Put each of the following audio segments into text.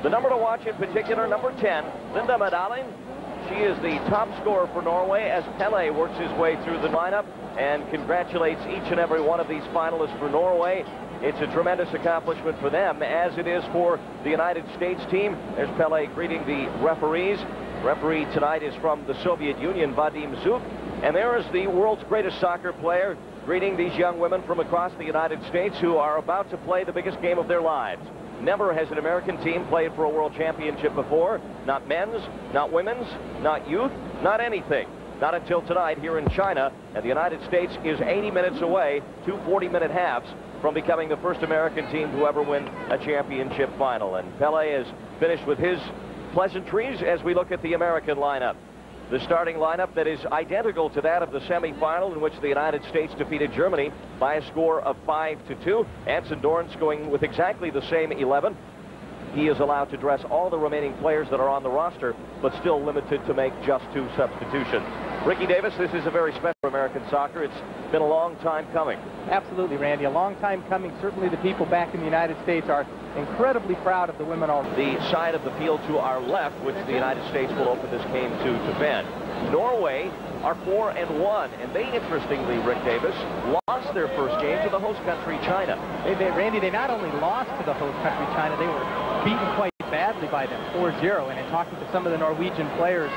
The number to watch in particular, number 10, Linda Medalin. She is the top scorer for Norway as Pele works his way through the lineup and congratulates each and every one of these finalists for Norway. It's a tremendous accomplishment for them, as it is for the United States team. There's Pele greeting the referees. Referee tonight is from the Soviet Union, Vadim Zuk. And there is the world's greatest soccer player greeting these young women from across the United States who are about to play the biggest game of their lives. Never has an American team played for a world championship before. Not men's, not women's, not youth, not anything. Not until tonight here in China. And the United States is 80 minutes away, 2 40-minute halves, from becoming the first American team to ever win a championship final. And Pele is finished with his pleasantries as we look at the American lineup. The starting lineup that is identical to that of the semifinal in which the United States defeated Germany by a score of 5-2. Anson Dorrance going with exactly the same 11. He is allowed to dress all the remaining players that are on the roster, but still limited to make just 2 substitutions. Ricky Davis, this is a very special American soccer. It's been a long time coming. Absolutely, Randy. A long time coming. Certainly the people back in the United States are incredibly proud of the women already. The side of the field to our left, which the United States will open this game to defend. Norway are 4-1, and they, interestingly, Rick Davis, lost their first game to the host country, China. Randy, they not only lost to the host country, China, they were beaten quite badly by them, 4-0. And in talking to some of the Norwegian players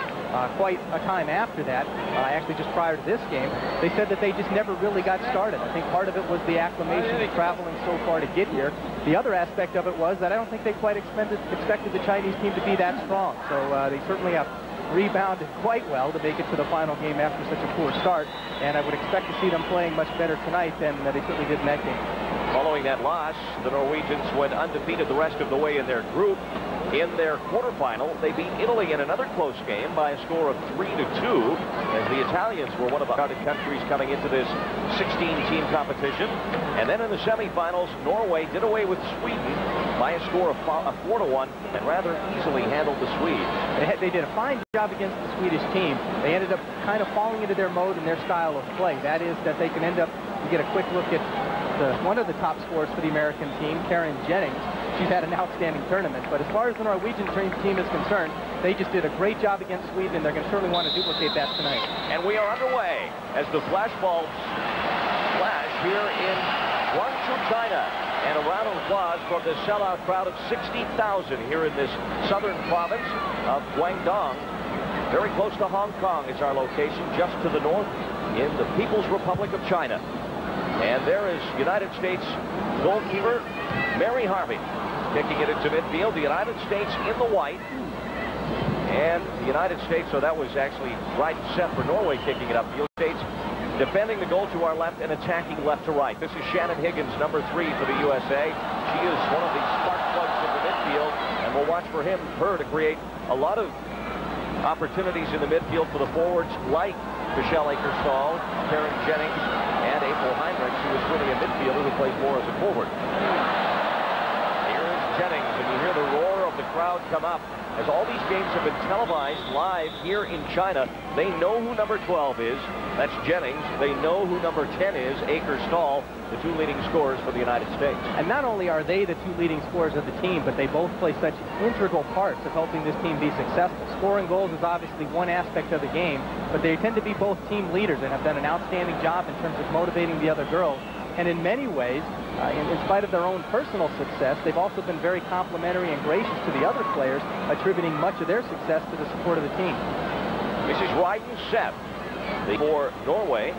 quite a time after that, actually just prior to this game, they said that they just never really got started. I think part of it was the acclimation of traveling so far to get here. The other aspect of it was that I don't think they quite expected the Chinese team to be that strong. So they certainly have rebounded quite well to make it to the final game after such a poor start, and I would expect to see them playing much better tonight than they certainly did in that game. Following that loss, the Norwegians went undefeated the rest of the way in their group. In their quarterfinal, they beat Italy in another close game by a score of 3-2, as the Italians were one of the crowded countries coming into this 16-team competition. And then in the semifinals, Norway did away with Sweden by a score of 4-1 and rather easily handled the Swedes. They did a fine job against the Swedish team. They ended up kind of falling into their mode and their style of play. That is that they can end up, you get a quick look at one of the top scorers for the American team, Karen Jennings. She's had an outstanding tournament, but as far as the Norwegian team is concerned, they just did a great job against Sweden, and they're going to certainly want to duplicate that tonight. And we are underway as the flashbulbs flash here in Guangzhou, China. And a round of applause from the sellout crowd of 60,000 here in this southern province of Guangdong. Very close to Hong Kong is our location, just to the north in the People's Republic of China. And there is United States goalkeeper Mary Harvey kicking it into midfield. The United States in the white. And the United States, so that was actually right set for Norway kicking it up. The United States defending the goal to our left and attacking left to right. This is Shannon Higgins, number 3 for the USA. She is one of the spark plugs in the midfield, and we'll watch for her to create a lot of opportunities in the midfield for the forwards like Michelle Akerstall, Karen Jennings, and April Heinrichs, who is really a midfielder who plays more as a forward. Here is Jennings, and you hear the roar of the crowd come up. As all these games have been televised live here in China, they know who number 12 is. That's Jennings. They know who number 10 is, Akerstall, the 2 leading scorers for the United States. And not only are they the 2 leading scorers of the team, but they both play such integral parts of helping this team be successful. Scoring goals is obviously one aspect of the game, but they tend to be both team leaders and have done an outstanding job in terms of motivating the other girls. And in many ways, in spite of their own personal success, they've also been very complimentary and gracious to the other players, attributing much of their success to the support of the team. This is Ryden Sepp for Norway.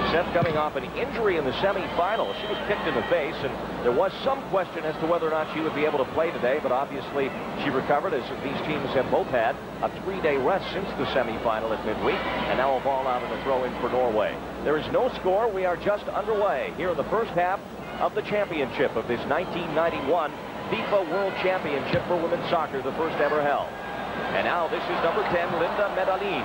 Sepp coming off an injury in the semifinal. She was kicked in the face, and there was some question as to whether or not she would be able to play today, but obviously she recovered, as these teams have both had a 3-day rest since the semifinal at midweek, and now a ball out and a throw in for Norway. There is no score. We are just underway here in the first half of the championship of this 1991 FIFA World Championship for women's soccer, the first ever held. And now this is number 10, Linda Medalin.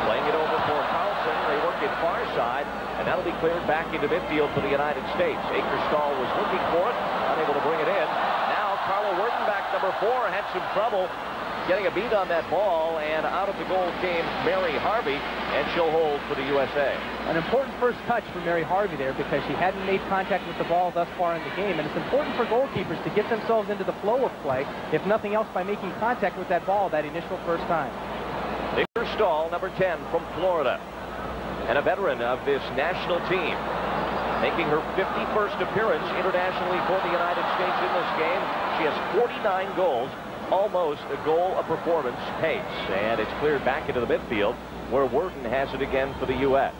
Playing it over for Carlson. They work it far side, and that'll be cleared back into midfield for the United States. Akerstall was looking for it, unable to bring it in. Now Carla Werdenbach, number 4, had some trouble getting a beat on that ball, and out of the goal came Mary Harvey, and she'll hold for the USA. An important first touch for Mary Harvey there, because she hadn't made contact with the ball thus far in the game, and it's important for goalkeepers to get themselves into the flow of play, if nothing else by making contact with that ball that initial first time. Baker Stahl, number 10 from Florida, and a veteran of this national team, making her 51st appearance internationally for the United States in this game. She has 49 goals, almost a goal a performance pace, and it's cleared back into the midfield where Worden has it again for the U.S.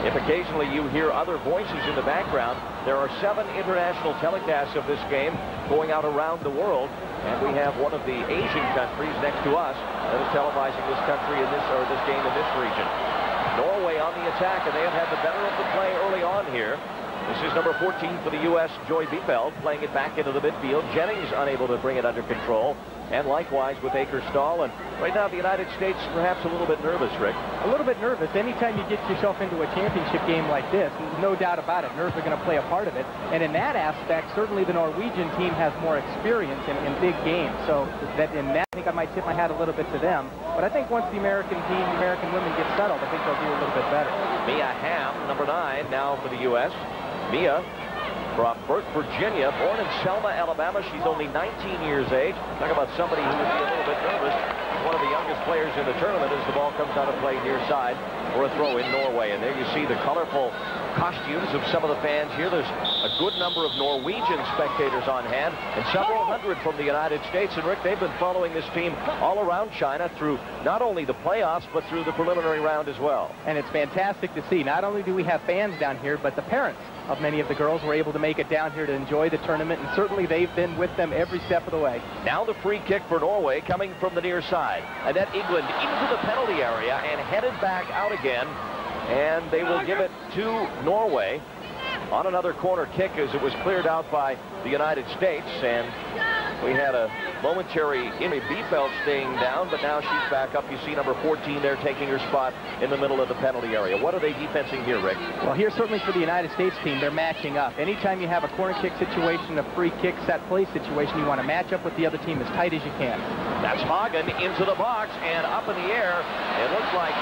If occasionally you hear other voices in the background, there are 7 international telecasts of this game going out around the world, and we have one of the Asian countries next to us that is televising this country in this game in this region. Norway on the attack, and they have had the better of the play early on here. This is number 14 for the U.S., Joy Biefeld, playing it back into the midfield. Jennings unable to bring it under control, and likewise with Baker Stahl. And right now the United States perhaps a little bit nervous, Rick. A little bit nervous. Anytime you get yourself into a championship game like this, no doubt about it, nerves are going to play a part of it. And in that aspect, certainly the Norwegian team has more experience in big games. So that in that, I think I might tip my hat a little bit to them. But I think once the American team, the American women get settled, I think they'll do a little bit better. Mia Hamm, number 9, now for the U.S. Mia from Burke, Virginia, born in Selma, Alabama. She's only 19 years age. Talk about somebody who would be a little bit nervous. One of the youngest players in the tournament as the ball comes out of play near side for a throw in Norway. And there you see the colorful costumes of some of the fans here. There's a good number of Norwegian spectators on hand and several hundred from the United States. And Rick, they've been following this team all around China through not only the playoffs, but through the preliminary round as well. And it's fantastic to see. Not only do we have fans down here, but the parents of many of the girls were able to make it down here to enjoy the tournament, and certainly they've been with them every step of the way. Now the free kick for Norway coming from the near side. Annette England into the penalty area and headed back out again, and they will give it to Norway on another corner kick as it was cleared out by the United States. And we had a momentary injury. Biefeld staying down, but now she's back up. You see number 14 there taking her spot in the middle of the penalty area. What are they defensing here, Rick? Well, here certainly for the United States team, they're matching up. Anytime you have a corner kick situation, a free kick, set play situation, you want to match up with the other team as tight as you can. That's Hagen into the box and up in the air. It looks like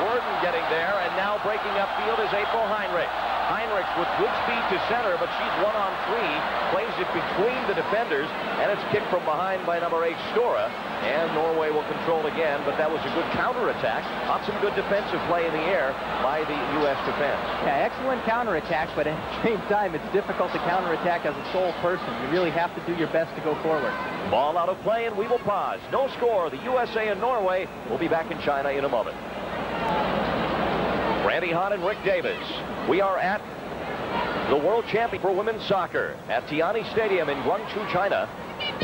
Worden getting there, and now breaking upfield is April Heinrich. Heinrich with good speed to center, but she's 1-on-3, plays it between the defenders, and it's kicked from behind by number 8, Stora, and Norway will control again, but that was a good counterattack on some good defensive play in the air by the U.S. defense. Yeah, excellent counterattack, but at the same time, it's difficult to counterattack as a sole person. You really have to do your best to go forward. Ball out of play, and we will pause. No score. The USA and Norway will be back in China in a moment. Randy Hahn and Rick Davis. We are at the World Champion for Women's Soccer at Tiani Stadium in Guangzhou, China,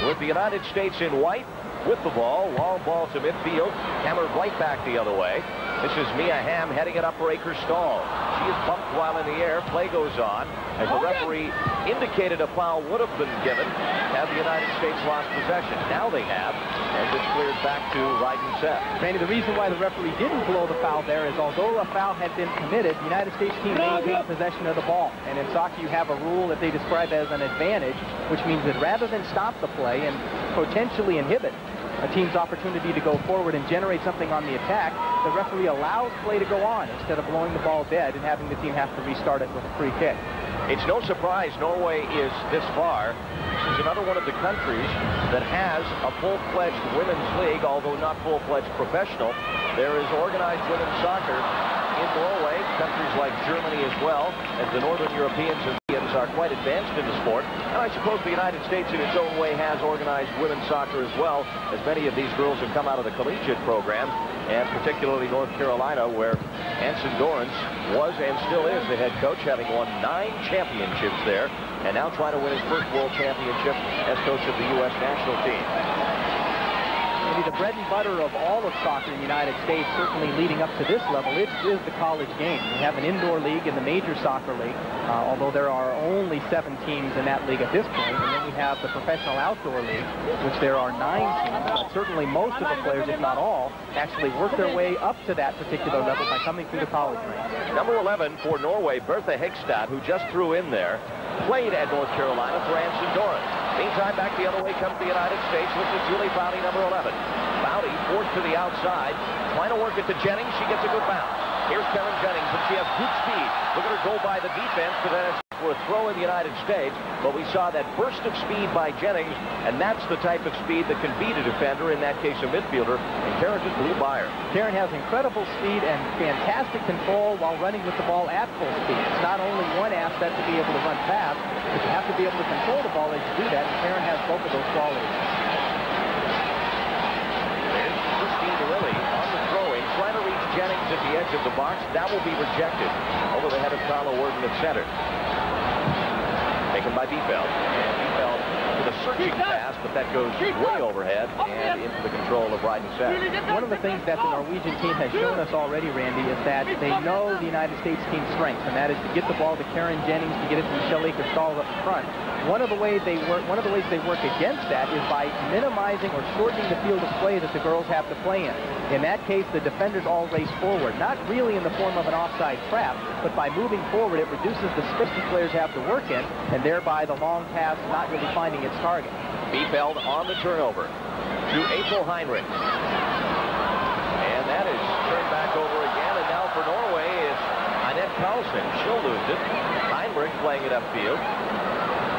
with the United States in white with the ball. Long ball to midfield, hammered right back the other way. This is Mia Hamm heading it up for Baker Stahl. She is bumped while in the air. Play goes on as the referee indicated a foul would have been given had the United States lost possession. Now they have, and it's cleared back to Ryden Seth. Randy, the reason why the referee didn't blow the foul there is although a foul had been committed, the United States team maintained possession of the ball. And in soccer, you have a rule that they describe as an advantage, which means that rather than stop the play and potentially inhibit a team's opportunity to go forward and generate something on the attack, the referee allows play to go on instead of blowing the ball dead and having the team have to restart it with a free kick. It's no surprise Norway is this far. This is another one of the countries that has a full-fledged women's league, although not full-fledged professional. There is organized women's soccer in Norway, countries like Germany as well, as the Northern Europeans and Indians are quite advanced in the sport. And I suppose the United States in its own way has organized women's soccer as well, as many of these girls have come out of the collegiate program, and particularly North Carolina, where Anson Dorrance was and still is the head coach, having won 9 championships there, and now trying to win his first world championship as coach of the U.S. national team. Maybe the bread and butter of all of soccer in the United States, certainly leading up to this level, it is the college game. We have an indoor league in the Major Soccer League, although there are only 7 teams in that league at this point. And then we have the Professional Outdoor League, which there are 9 teams. But certainly most of the players, if not all, actually work their way up to that particular level by coming through the college ranks. Number 11 for Norway, Bertha Hegstad, who just threw in there, played at North Carolina for Anson Dorrance. Meantime, back the other way comes the United States. This is Julie Foudy, number 11. Foudy forced to the outside. Trying to work it to Jennings. She gets a good bounce. Here's Karen Jennings, and she has good speed. Look at her go by the defense, but then it's for a throw in the United States. But we saw that burst of speed by Jennings, and that's the type of speed that can beat a defender, in that case a midfielder, and Karen just blew by her. Karen has incredible speed and fantastic control while running with the ball at full speed. It's not only one asset to be able to run fast, but you have to be able to control the ball as you do that, and Karen has both of those qualities. Trying to reach Jennings at the edge of the box. That will be rejected over the head of Carla Worden at center. Taken by Biefeld. And Biefeld with a searching pass, but that goes way overhead and into the control of Ryden Seth. One of the things that the Norwegian team has shown us already, Randy, is that they know the United States team's strengths, and that is to get the ball to Karen Jennings, to get it to Michelle Akers-Stahl up front. One of the ways they work against that is by minimizing or shortening the field of play that the girls have to play in. In that case, the defenders all race forward, not really in the form of an offside trap, but by moving forward, it reduces the space the players have to work in, and thereby the long pass not really finding its target. Biefeld on the turnover to April Heinrich. And that is turned back over again, and now for Norway is Annette Carlson. She'll lose it. Heinrich playing it upfield.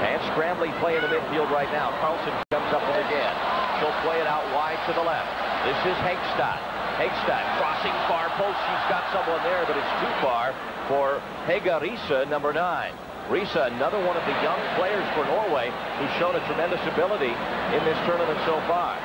And scrambling play in the midfield right now. Carlson comes up with it again. She'll play it out wide to the left. This is Hegstad. Hegstad crossing far post. She's got someone there, but it's too far for Hege Riise, number 9. Riise, another one of the young players for Norway who's shown a tremendous ability in this tournament so far.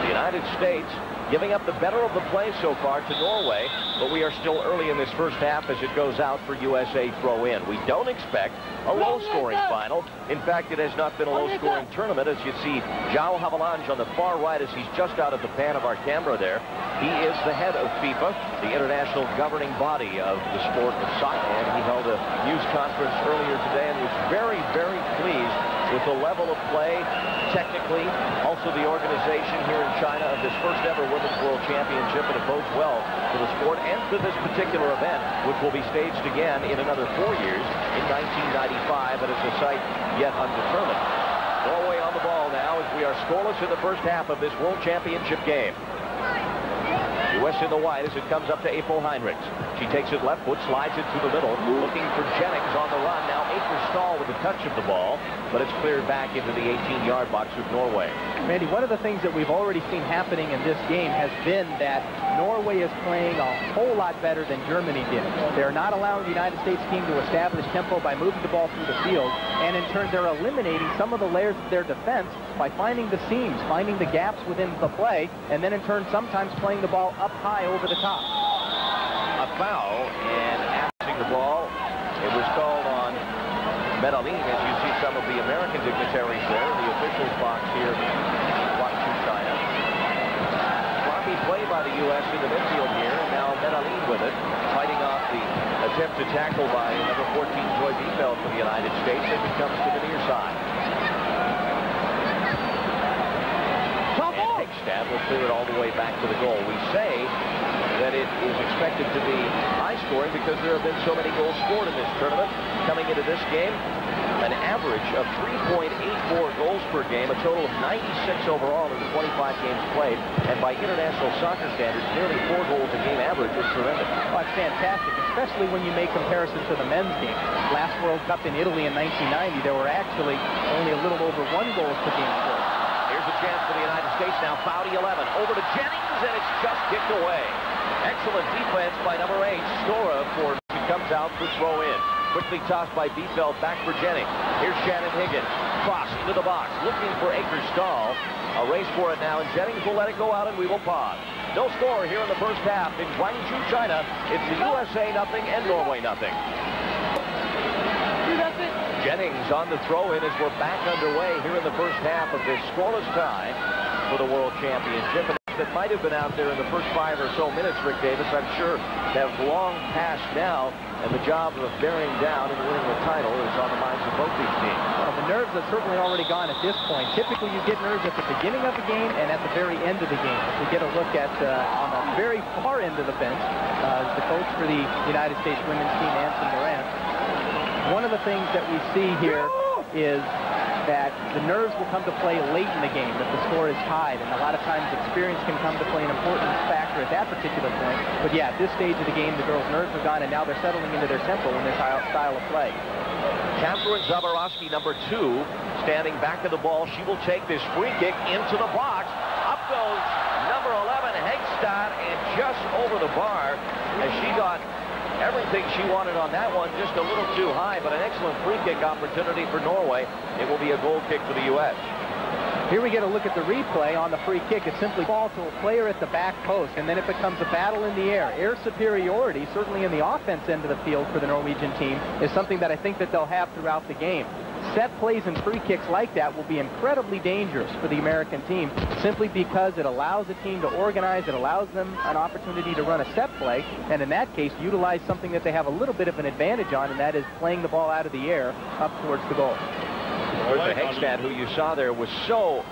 The United States giving up the better of the play so far to Norway, but we are still early in this first half as it goes out for USA throw-in. We don't expect a low-scoring final. In fact, it has not been a low-scoring tournament, as you see João Havelange on the far right as he's just out of the pan of our camera there. He is the head of FIFA, the international governing body of the sport of soccer, and he held a news conference earlier today and was very, very pleased with the level of play, technically, also the organization here in China of this first ever Women's World Championship, and it bodes well for the sport and for this particular event, which will be staged again in another 4 years in 1995, but it's a site yet undetermined. Norway on the ball now as we are scoreless in the first half of this World Championship game. U.S. in the white as it comes up to April Heinrichs. She takes it left foot, slides it to the middle, looking for Jennings on the run. Now Akers-Stahl with the touch of the ball, but it's cleared back into the 18-yard box of Norway. Randy, one of the things that we've already seen happening in this game has been that Norway is playing a whole lot better than Germany did. They're not allowing the United States team to establish tempo by moving the ball through the field, and in turn they're eliminating some of the layers of their defense by finding the seams, finding the gaps within the play, and then in turn sometimes playing the ball up high over the top. A foul, and passing the ball, it was called on Medellin, as you see some of the American dignitaries there in the officials box here in Guangzhou, China. Sloppy play by the U.S. in the midfield here, and now Medellin with it, fighting off the attempt to tackle by number 14, Joy Biefeld for the United States as it comes to the near side. And Hegstad will clear it all the way back to the goal. We say that it is expected to be high-scoring because there have been so many goals scored in this tournament. Coming into this game, an average of 3.84 goals per game, a total of 96 overall in the 25 games played, and by international soccer standards, nearly 4 goals a game average is terrific. Well, that's fantastic, especially when you make comparisons to the men's game. Last World Cup in Italy in 1990, there were actually only a little over 1 goal per game scored. Here's a chance for the United States now. Foudy 11 over to Jennings, and it's just kicked away. Excellent defense by number 8, Stora, for he comes out for throw-in. Quickly tossed by Biefeld, back for Jennings. Here's Shannon Higgins, cross into the box, looking for Akers-Stahl. A race for it now, and Jennings will let it go out, and we will pause. No score here in the first half in Guangzhou, China. It's the USA nothing and Norway nothing. Jennings on the throw-in as we're back underway here in the first half of this scoreless tie for the World Championship. And that might have been out there in the first 5 or so minutes, Rick Davis, I'm sure, have long passed now, and the job of bearing down and winning the title is on the minds of both these teams. Well, the nerves have certainly already gone at this point. Typically, you get nerves at the beginning of the game and at the very end of the game. If we get a look at on the very far end of the bench, the coach for the United States women's team, Anson Morant. One of the things that we see here is that the nerves will come to play late in the game if the score is tied, and a lot of times experience can come to play an important factor at that particular point. But yeah, at this stage of the game, the girls' nerves are gone, and now they're settling into their tempo in their style of play. Catherine Zaborowski, number 2, standing back of the ball. She will take this free kick into the box. Up goes number 11, Hegstad, and just over the bar as she got everything she wanted on that one, just a little too high, but an excellent free kick opportunity for Norway. It will be a goal kick for the U.S. Here we get a look at the replay on the free kick. It simply falls to a player at the back post, and then it becomes a battle in the air. Air superiority, certainly in the offense end of the field for the Norwegian team, is something that I think that they'll have throughout the game. Set plays and free kicks like that will be incredibly dangerous for the American team, simply because it allows the team to organize, it allows them an opportunity to run a set play, and in that case, utilize something that they have a little bit of an advantage on, and that is playing the ball out of the air up towards the goal. Bertha Hegstad, who you saw there, was so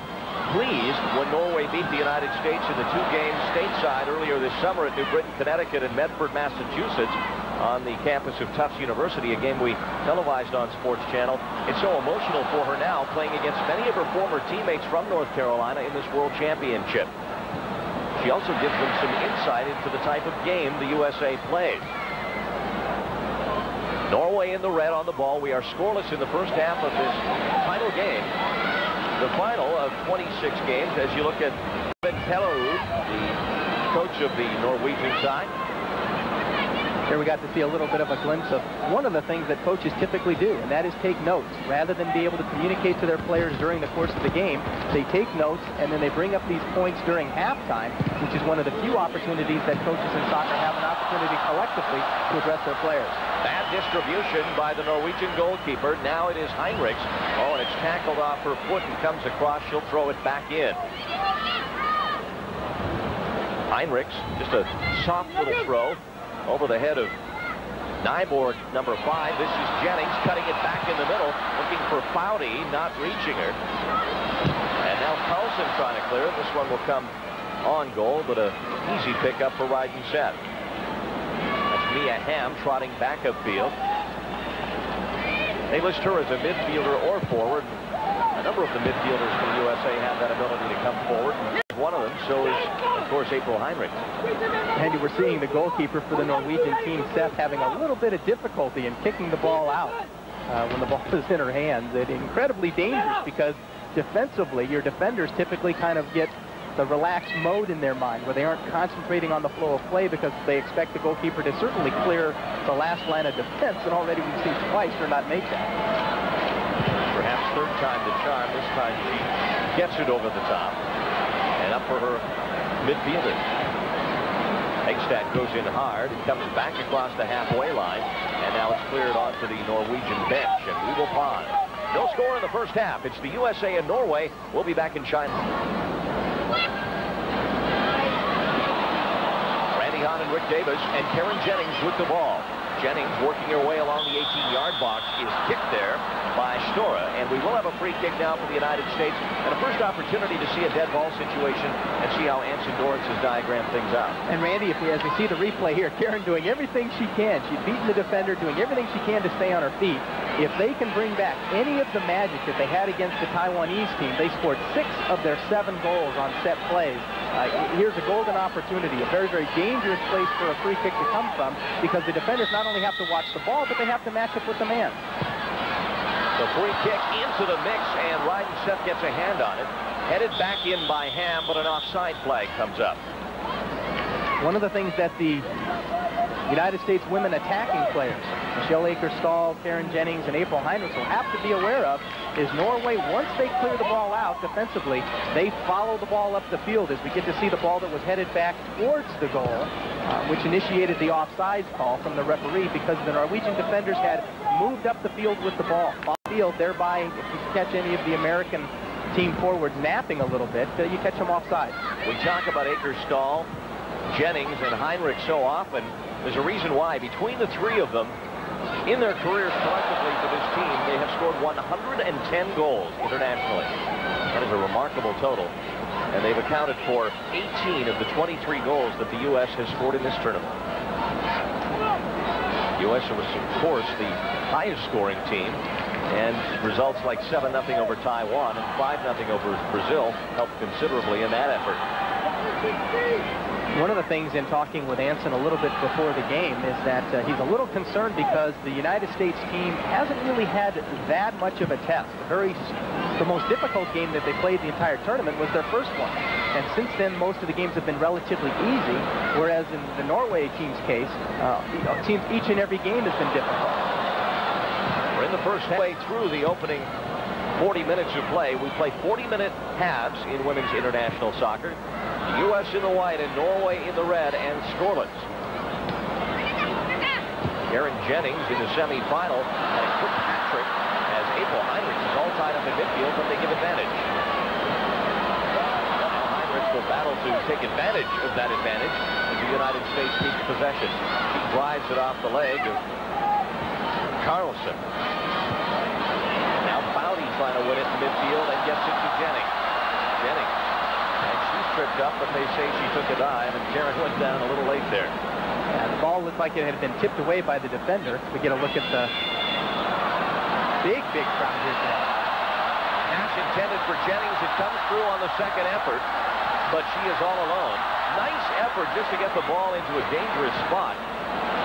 pleased when Norway beat the United States in the 2 games stateside earlier this summer at New Britain, Connecticut, and Medford, Massachusetts, on the campus of Tufts University, a game we televised on Sports Channel. It's so emotional for her now, playing against many of her former teammates from North Carolina in this World Championship. She also gives them some insight into the type of game the USA plays. Norway in the red on the ball. We are scoreless in the first half of this final game. The final of 26 games, as you look at Pellerud, the coach of the Norwegian side. Here we got to see a little bit of a glimpse of one of the things that coaches typically do, and that is take notes. Rather than be able to communicate to their players during the course of the game, they take notes, and then they bring up these points during halftime, which is one of the few opportunities that coaches in soccer have an opportunity collectively to address their players. Bad distribution by the Norwegian goalkeeper. Now it is Heinrichs. Oh, and it's tackled off her foot and comes across. She'll throw it back in. Heinrichs, just a soft little throw over the head of Nyborg, number 5. This is Jennings cutting it back in the middle, looking for Foudy, not reaching her. And now Carlson trying to clear it. This one will come on goal, but a easy pickup for Ryden Set. That's Mia Hamm trotting back upfield. They list her as a midfielder or forward. A number of the midfielders from the USA have that ability to come forward. One of them, so is, of course, April Heinrich. And you were seeing the goalkeeper for the Norwegian team, Seth, having a little bit of difficulty in kicking the ball out when the ball is in her hands. It's incredibly dangerous because defensively, your defenders typically kind of get the relaxed mode in their mind where they aren't concentrating on the flow of play because they expect the goalkeeper to certainly clear the last line of defense, and already we've seen twice her not make that. Perhaps third time the charm. This time she gets it over the top. And up for her midfielder. Hegstad goes in hard. It comes back across the halfway line. And now it's cleared onto the Norwegian bench. And we will pause. No score in the first half. It's the USA and Norway. We'll be back in China. Randy Hahn and Rick Davis and Karen Jennings with the ball. Jennings working her way along the 18-yard box is kicked there by Stora, and we will have a free kick now for the United States and a first opportunity to see a dead ball situation and see how Anson Dorrance has diagrammed things out. And Randy, as we see the replay here, Karen doing everything she can. She's beaten the defender, doing everything she can to stay on her feet. If they can bring back any of the magic that they had against the Taiwanese team, they scored 6 of their 7 goals on set plays. Here's a golden opportunity, a very, very dangerous place for a free kick to come from, because the defenders not only have to watch the ball, but they have to match up with the man. The free kick into the mix, and Ryden Seth gets a hand on it. Headed back in by Hamm, but an offside flag comes up. One of the things that the United States women attacking players, Michelle Akers-Stahl, Karen Jennings, and April Heinrichs, will have to be aware of is Norway, once they clear the ball out defensively, they follow the ball up the field as we get to see the ball that was headed back towards the goal, which initiated the offsides call from the referee because the Norwegian defenders had moved up the field with the ball. Field, thereby, if you catch any of the American team forwards napping a little bit, you catch them offside. We talk about Akers-Stahl, Jennings, and Heinrich so often. There's a reason why. Between the 3 of them, in their careers collectively for this team, they have scored 110 goals internationally. That is a remarkable total. And they've accounted for 18 of the 23 goals that the U.S. has scored in this tournament. The U.S. was, of course, the highest scoring team And results like 7-0 over Taiwan and 5-0 over Brazil helped considerably in that effort. One of the things in talking with Anson a little bit before the game is that he's a little concerned because the United States team hasn't really had that much of a test. The most difficult game that they played the entire tournament was their first one. And since then, most of the games have been relatively easy, whereas in the Norway team's case, each and every game has been difficult. We're in the first halfway through the opening 40 minutes of play. We play 40-minute halves in women's international soccer. The U.S. in the white and Norway in the red and scoreless. Karen Jennings in the semifinal and a quick hat trick as April Heinrich is all tied up in midfield, but they give advantage. Now Heinrich will battle to take advantage of that advantage as the United States keeps possession. She drives it off the leg of Carlson. Now Bowdy trying to win it in midfield and gets it to Jennings. And she's tripped up, but they say she took a dive, and Karen went down a little late there. Yeah, the ball looked like it had been tipped away by the defender. We get a look at the big crowd here today. Pass intended for Jennings. It comes through on the second effort, but she is all alone. Nice effort just to get the ball into a dangerous spot,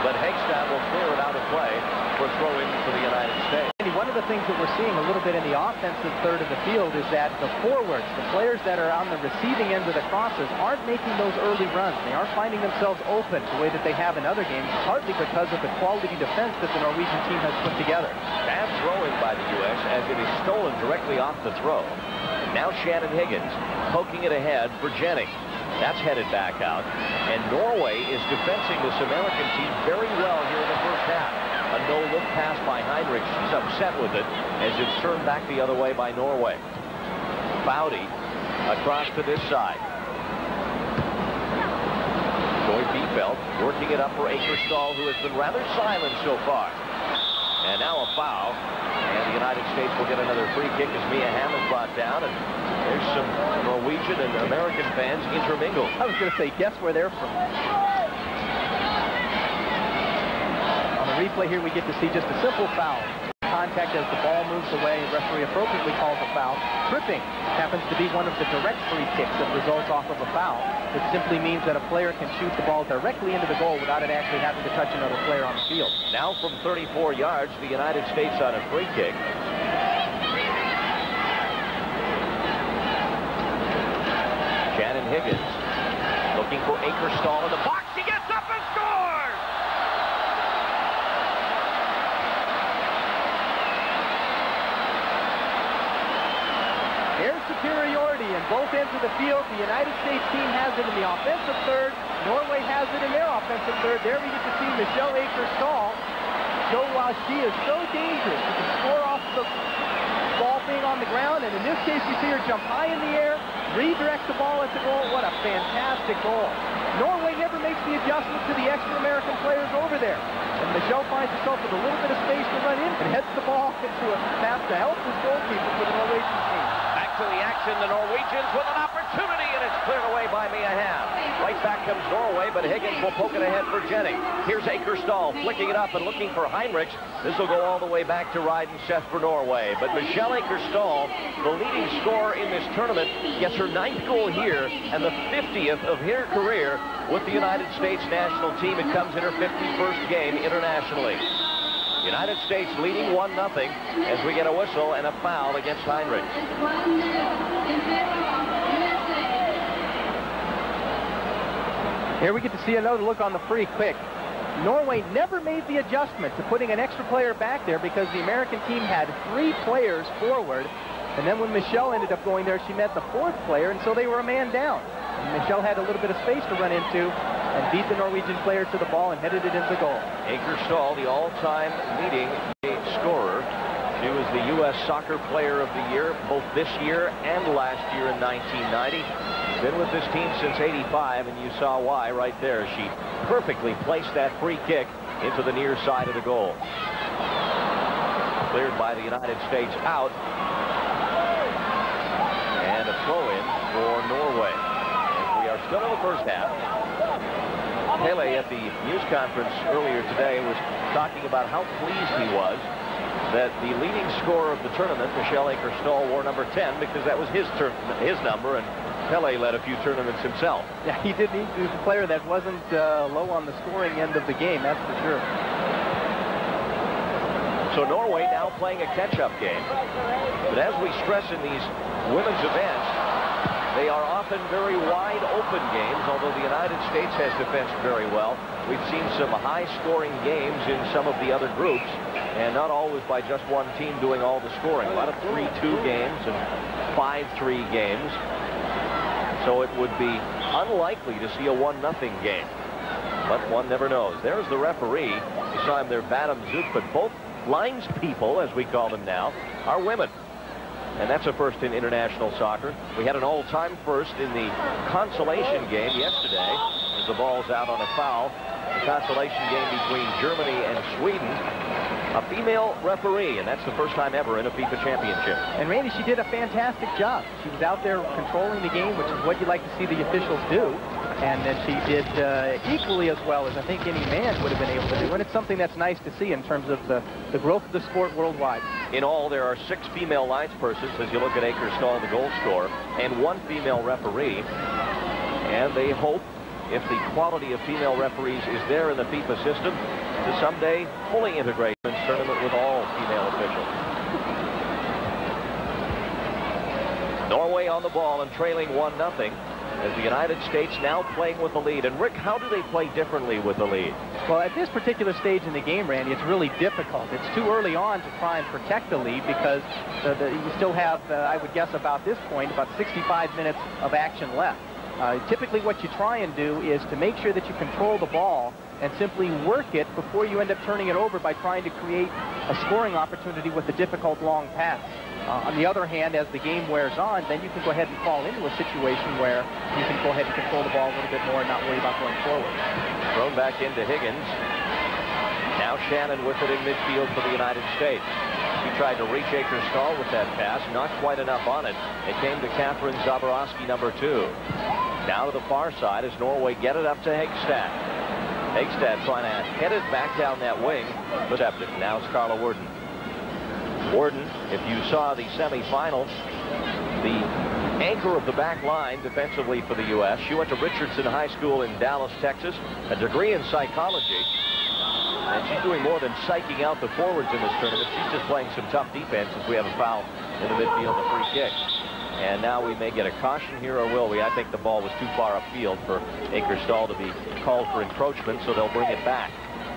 but Hegstad will clear it out of play for throw-in for the United States. One of the things that we're seeing a little bit in the offensive third of the field is that the forwards, the players that are on the receiving end of the crosses, aren't making those early runs. They aren't finding themselves open the way that they have in other games, partly because of the quality defense that the Norwegian team has put together. Bad throw-in by the U.S. as it is stolen directly off the throw. And now Shannon Higgins poking it ahead for Jennings. That's headed back out. And Norway is defending this American team very well here in the first half. A no-look pass by Heinrich. She's upset with it as it's turned back the other way by Norway. Bowdy across to this side. Joy Biefeld working it up for Akerstall, who has been rather silent so far. And now a foul. And the United States will get another free kick as Mia Hamm is brought down. And there's some Norwegian and American fans intermingled. I was going to say, guess where they're from. On the replay here, we get to see just a simple foul. Contact as the ball moves away. The referee appropriately calls a foul. Tripping happens to be one of the direct free kicks that results off of a foul. It simply means that a player can shoot the ball directly into the goal without it actually having to touch another player on the field. Now from 34 yards, the United States on a free kick. Shannon Higgins looking for Akerstall in the box. He gets up and scores! There's superiority in both ends of the field. The United States team has it in the offensive third. Norway has it in their offensive third. There we get to see Michelle Akerstall show why she is so dangerous. She can score off the ball being on the ground, and in this case you see her jump high in the air, redirect the ball at the goal. What a fantastic goal. Norway never makes the adjustment to the extra American players over there. And Michelle finds herself with a little bit of space to run in and heads the ball into a pass to helpless goalkeeper for the Norwegian team. Back to the action, the Norwegians with an opportunity, and it's cleared away by Mia Hamm. Right back comes Norway, but Higgins will poke it ahead for Jennings. Here's Akerstall flicking it up and looking for Heinrich. This will go all the way back to Ryden Seth for Norway. But Michelle Akerstall, the leading scorer in this tournament, gets her 9th goal here and the 50th of her career with the United States national team. It comes in her 51st game internationally. United States leading 1-0 as we get a whistle and a foul against Heinrich. Here we get to see another look on the free kick. Norway never made the adjustment to putting an extra player back there because the American team had 3 players forward. And then when Michelle ended up going there, she met the 4th player, and so they were a man down. And Michelle had a little bit of space to run into and beat the Norwegian player to the ball and headed it into goal. Akerstall, the all-time leading scorer. She was the U.S. Soccer Player of the Year, both this year and last year in 1990. Been with this team since '85, and you saw why right there. She perfectly placed that free kick into the near side of the goal. Cleared by the United States out. And a throw-in for Norway. And we are still in the first half. Pele at the news conference earlier today was talking about how pleased he was that the leading scorer of the tournament, Michelle Akers-Stoll, wore number 10 because that was his number, and Pele led a few tournaments himself. Yeah, he did need to be a player that wasn't low on the scoring end of the game, that's for sure. So Norway now playing a catch-up game. But as we stress in these women's events, they are often very wide open games, although the United States has defensed very well. We've seen some high-scoring games in some of the other groups, and not always by just one team doing all the scoring. A lot of 3-2 games and 5-3 games. So it would be unlikely to see a 1-0 game. But one never knows. There's the referee. You saw him there, Vadim Juk, but both linespeople, as we call them now, are women. And that's a first in international soccer. We had an all-time first in the consolation game yesterday, as the ball's out on a foul. The consolation game between Germany and Sweden. A female referee, and that's the first time ever in a FIFA championship. And Randy, she did a fantastic job. She was out there controlling the game, which is what you like to see the officials do. And then she did equally as well as I think any man would have been able to do. And it's something that's nice to see in terms of the growth of the sport worldwide. In all, there are 6 female linespersons as you look at Akers-Stoll, the goal scorer, and 1 female referee. And they hope, if the quality of female referees is there in the FIFA system, to someday fully integrate this tournament with all female officials. Norway on the ball and trailing 1-0. As the United States now playing with the lead. And Rick, how do they play differently with the lead? Well, at this particular stage in the game, Randy, it's really difficult. It's too early on to try and protect the lead because you still have, I would guess about this point, about 65 minutes of action left. Typically what you try and do is to make sure that you control the ball and simply work it before you end up turning it over by trying to create a scoring opportunity with a difficult long pass. On the other hand, as the game wears on, then you can go ahead and fall into a situation where you can go ahead and control the ball a little bit more and not worry about going forward. Thrown back into Higgins. Now Shannon with it in midfield for the United States. She tried to reach Akers-Stoll with that pass, not quite enough on it. It came to Catherine Zaborowski, number 2. Now to the far side as Norway get it up to Hegstad. Hegstad trying to head it back down that wing. Receptive. Now it's Carla Worden. Worden, if you saw the semifinal, the anchor of the back line defensively for the U.S. She went to Richardson High School in Dallas, Texas, a degree in psychology. And she's doing more than psyching out the forwards in this tournament. She's just playing some tough defense as we have a foul in the midfield, a free kick. And now we may get a caution here, or will we? I think the ball was too far upfield for Akers-Stoll to be called for encroachment, so they'll bring it back.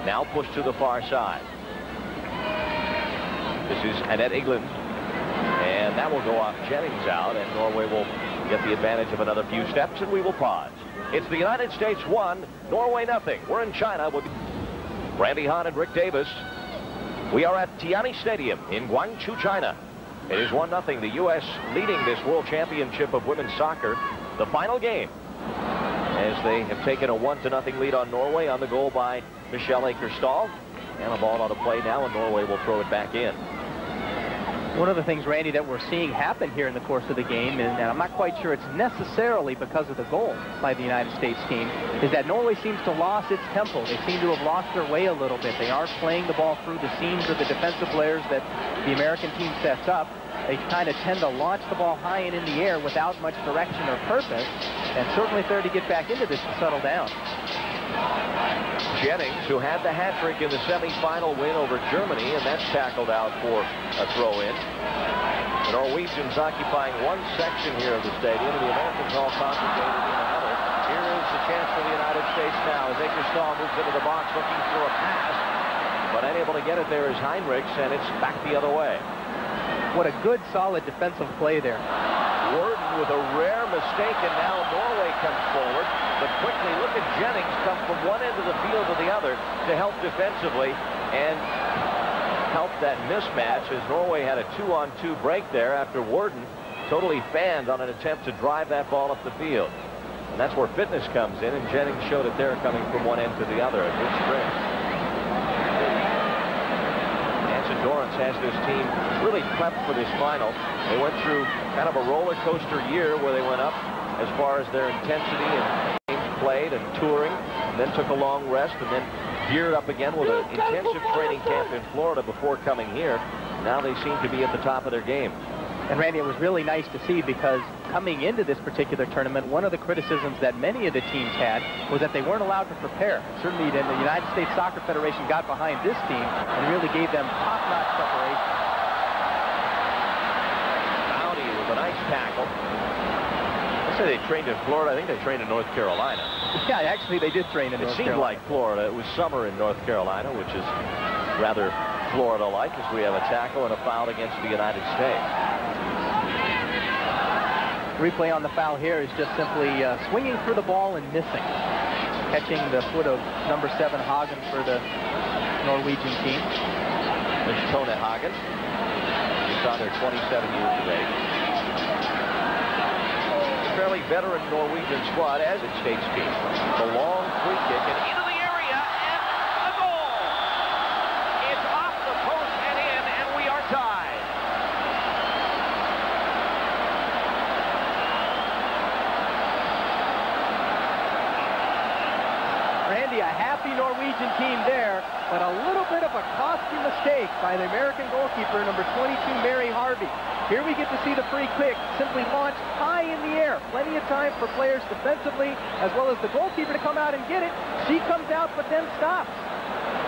Now pushed to the far side. This is Annette Eglund, and that will go off Jennings out, and Norway will get the advantage of another few steps, and we will pause. It's the United States 1, Norway 0. We're in China with Randy Hahn and Rick Davis. We are at Tianyi Stadium in Guangzhou, China. It is 1-0, the U.S. leading this World Championship of Women's Soccer. The final game, as they have taken a 1-0 lead on Norway on the goal by Michelle Akers-Stoll. And the ball on the play now, and Norway will throw it back in. One of the things, Randy, that we're seeing happen here in the course of the game, and I'm not quite sure it's necessarily because of the goal by the United States team, is that Norway seems to lost its tempo. They seem to have lost their way a little bit. They aren't playing the ball through the seams of the defensive players that the American team sets up. They kind of tend to launch the ball high and in the air without much direction or purpose, and certainly if they're to get back into this to settle down. Jennings, who had the hat-trick in the semifinal win over Germany, and that's tackled out for a throw-in. The Norwegians occupying one section here of the stadium, and the Americans all congregated in another. Here is the chance for the United States now as Akers-Stoll moves into the box looking for a pass, but unable to get it there is Heinrichs, and it's back the other way. What a good, solid defensive play there. Worden with a rare mistake, and now Norway comes forward. But quickly, look at Jennings come from one end of the field to the other to help defensively and help that mismatch as Norway had a 2-on-2 break there after Worden totally fanned on an attempt to drive that ball up the field. And that's where fitness comes in, and Jennings showed it there coming from one end to the other. A good sprint. Nancy Dorrance has this team really prepped for this final. They went through kind of a roller coaster year where they went up as far as their intensity and games played and touring, and then took a long rest, and then geared up again with an intensive training camp in Florida before coming here. Now they seem to be at the top of their game. And Randy, it was really nice to see, because coming into this particular tournament, one of the criticisms that many of the teams had was that they weren't allowed to prepare. Certainly, the United States Soccer Federation got behind this team and really gave them top-notch preparation. Mounty with a nice tackle. I say they trained in Florida. I think they trained in North Carolina. Yeah, actually, they did train in North Carolina. It seemed like Florida. It was summer in North Carolina, which is rather Florida-like, as we have a tackle and a foul against the United States. Replay on the foul here is just simply swinging for the ball and missing. Catching the foot of number 7, Hagen, for the Norwegian team. There's Tone Hagen. He's on there 27 years of age. Fairly veteran Norwegian squad, as it states team. The long free kick and into the area and a goal. It's off the post and in, and we are tied. Randy, a happy Norwegian team there, but a little bit of a costly mistake by the American goalkeeper, number 22, Mary Harvey. Here we get to see the free kick simply launched high in the air. Plenty of time for players defensively, as well as the goalkeeper, to come out and get it. She comes out, but then stops.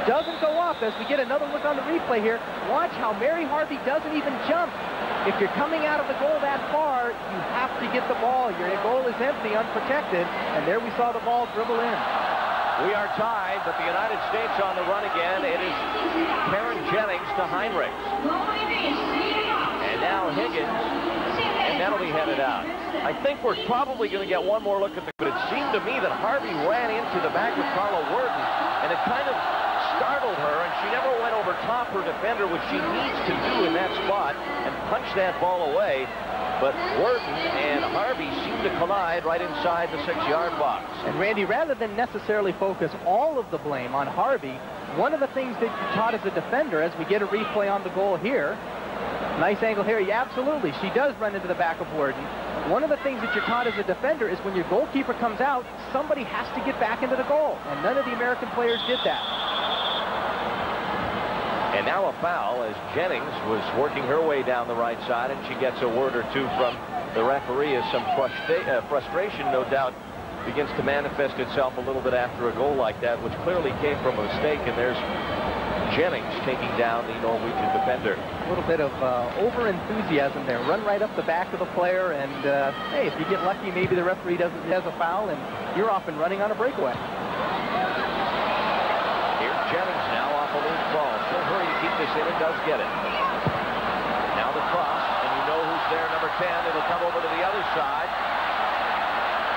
Doesn't go up. As we get another look on the replay here, watch how Mary Harvey doesn't even jump. If you're coming out of the goal that far, you have to get the ball. Your goal is empty, unprotected, and there we saw the ball dribble in. We are tied, but the United States on the run again. It is Karen Jennings to Heinrichs. And now Higgins, and that'll be headed out. I think we're probably going to get one more look at the... But it seemed to me that Harvey ran into the back of Carla Worden, and it kind of startled her, and she never went over top her defender, which she needs to do in that spot, and punch that ball away. But Worden and Harvey seem to collide right inside the 6-yard box. And Randy, rather than necessarily focus all of the blame on Harvey, one of the things that you're taught as a defender, as we get a replay on the goal here, nice angle here, yeah, absolutely, she does run into the back of Worden. One of the things that you're taught as a defender is when your goalkeeper comes out, somebody has to get back into the goal, and none of the American players did that. And now a foul, as Jennings was working her way down the right side, and she gets a word or two from the referee, as some frustration, no doubt, begins to manifest itself a little bit after a goal like that, which clearly came from a mistake. And there's Jennings taking down the Norwegian defender. A little bit of over-enthusiasm there. Run right up the back of the player, and hey, if you get lucky, maybe the referee has a foul, and you're off and running on a breakaway. Here's Jennings now off a loose ball. She'll hurry to keep this in and does get it. Now the cross, and you know who's there, number 10. It'll come over to the other side.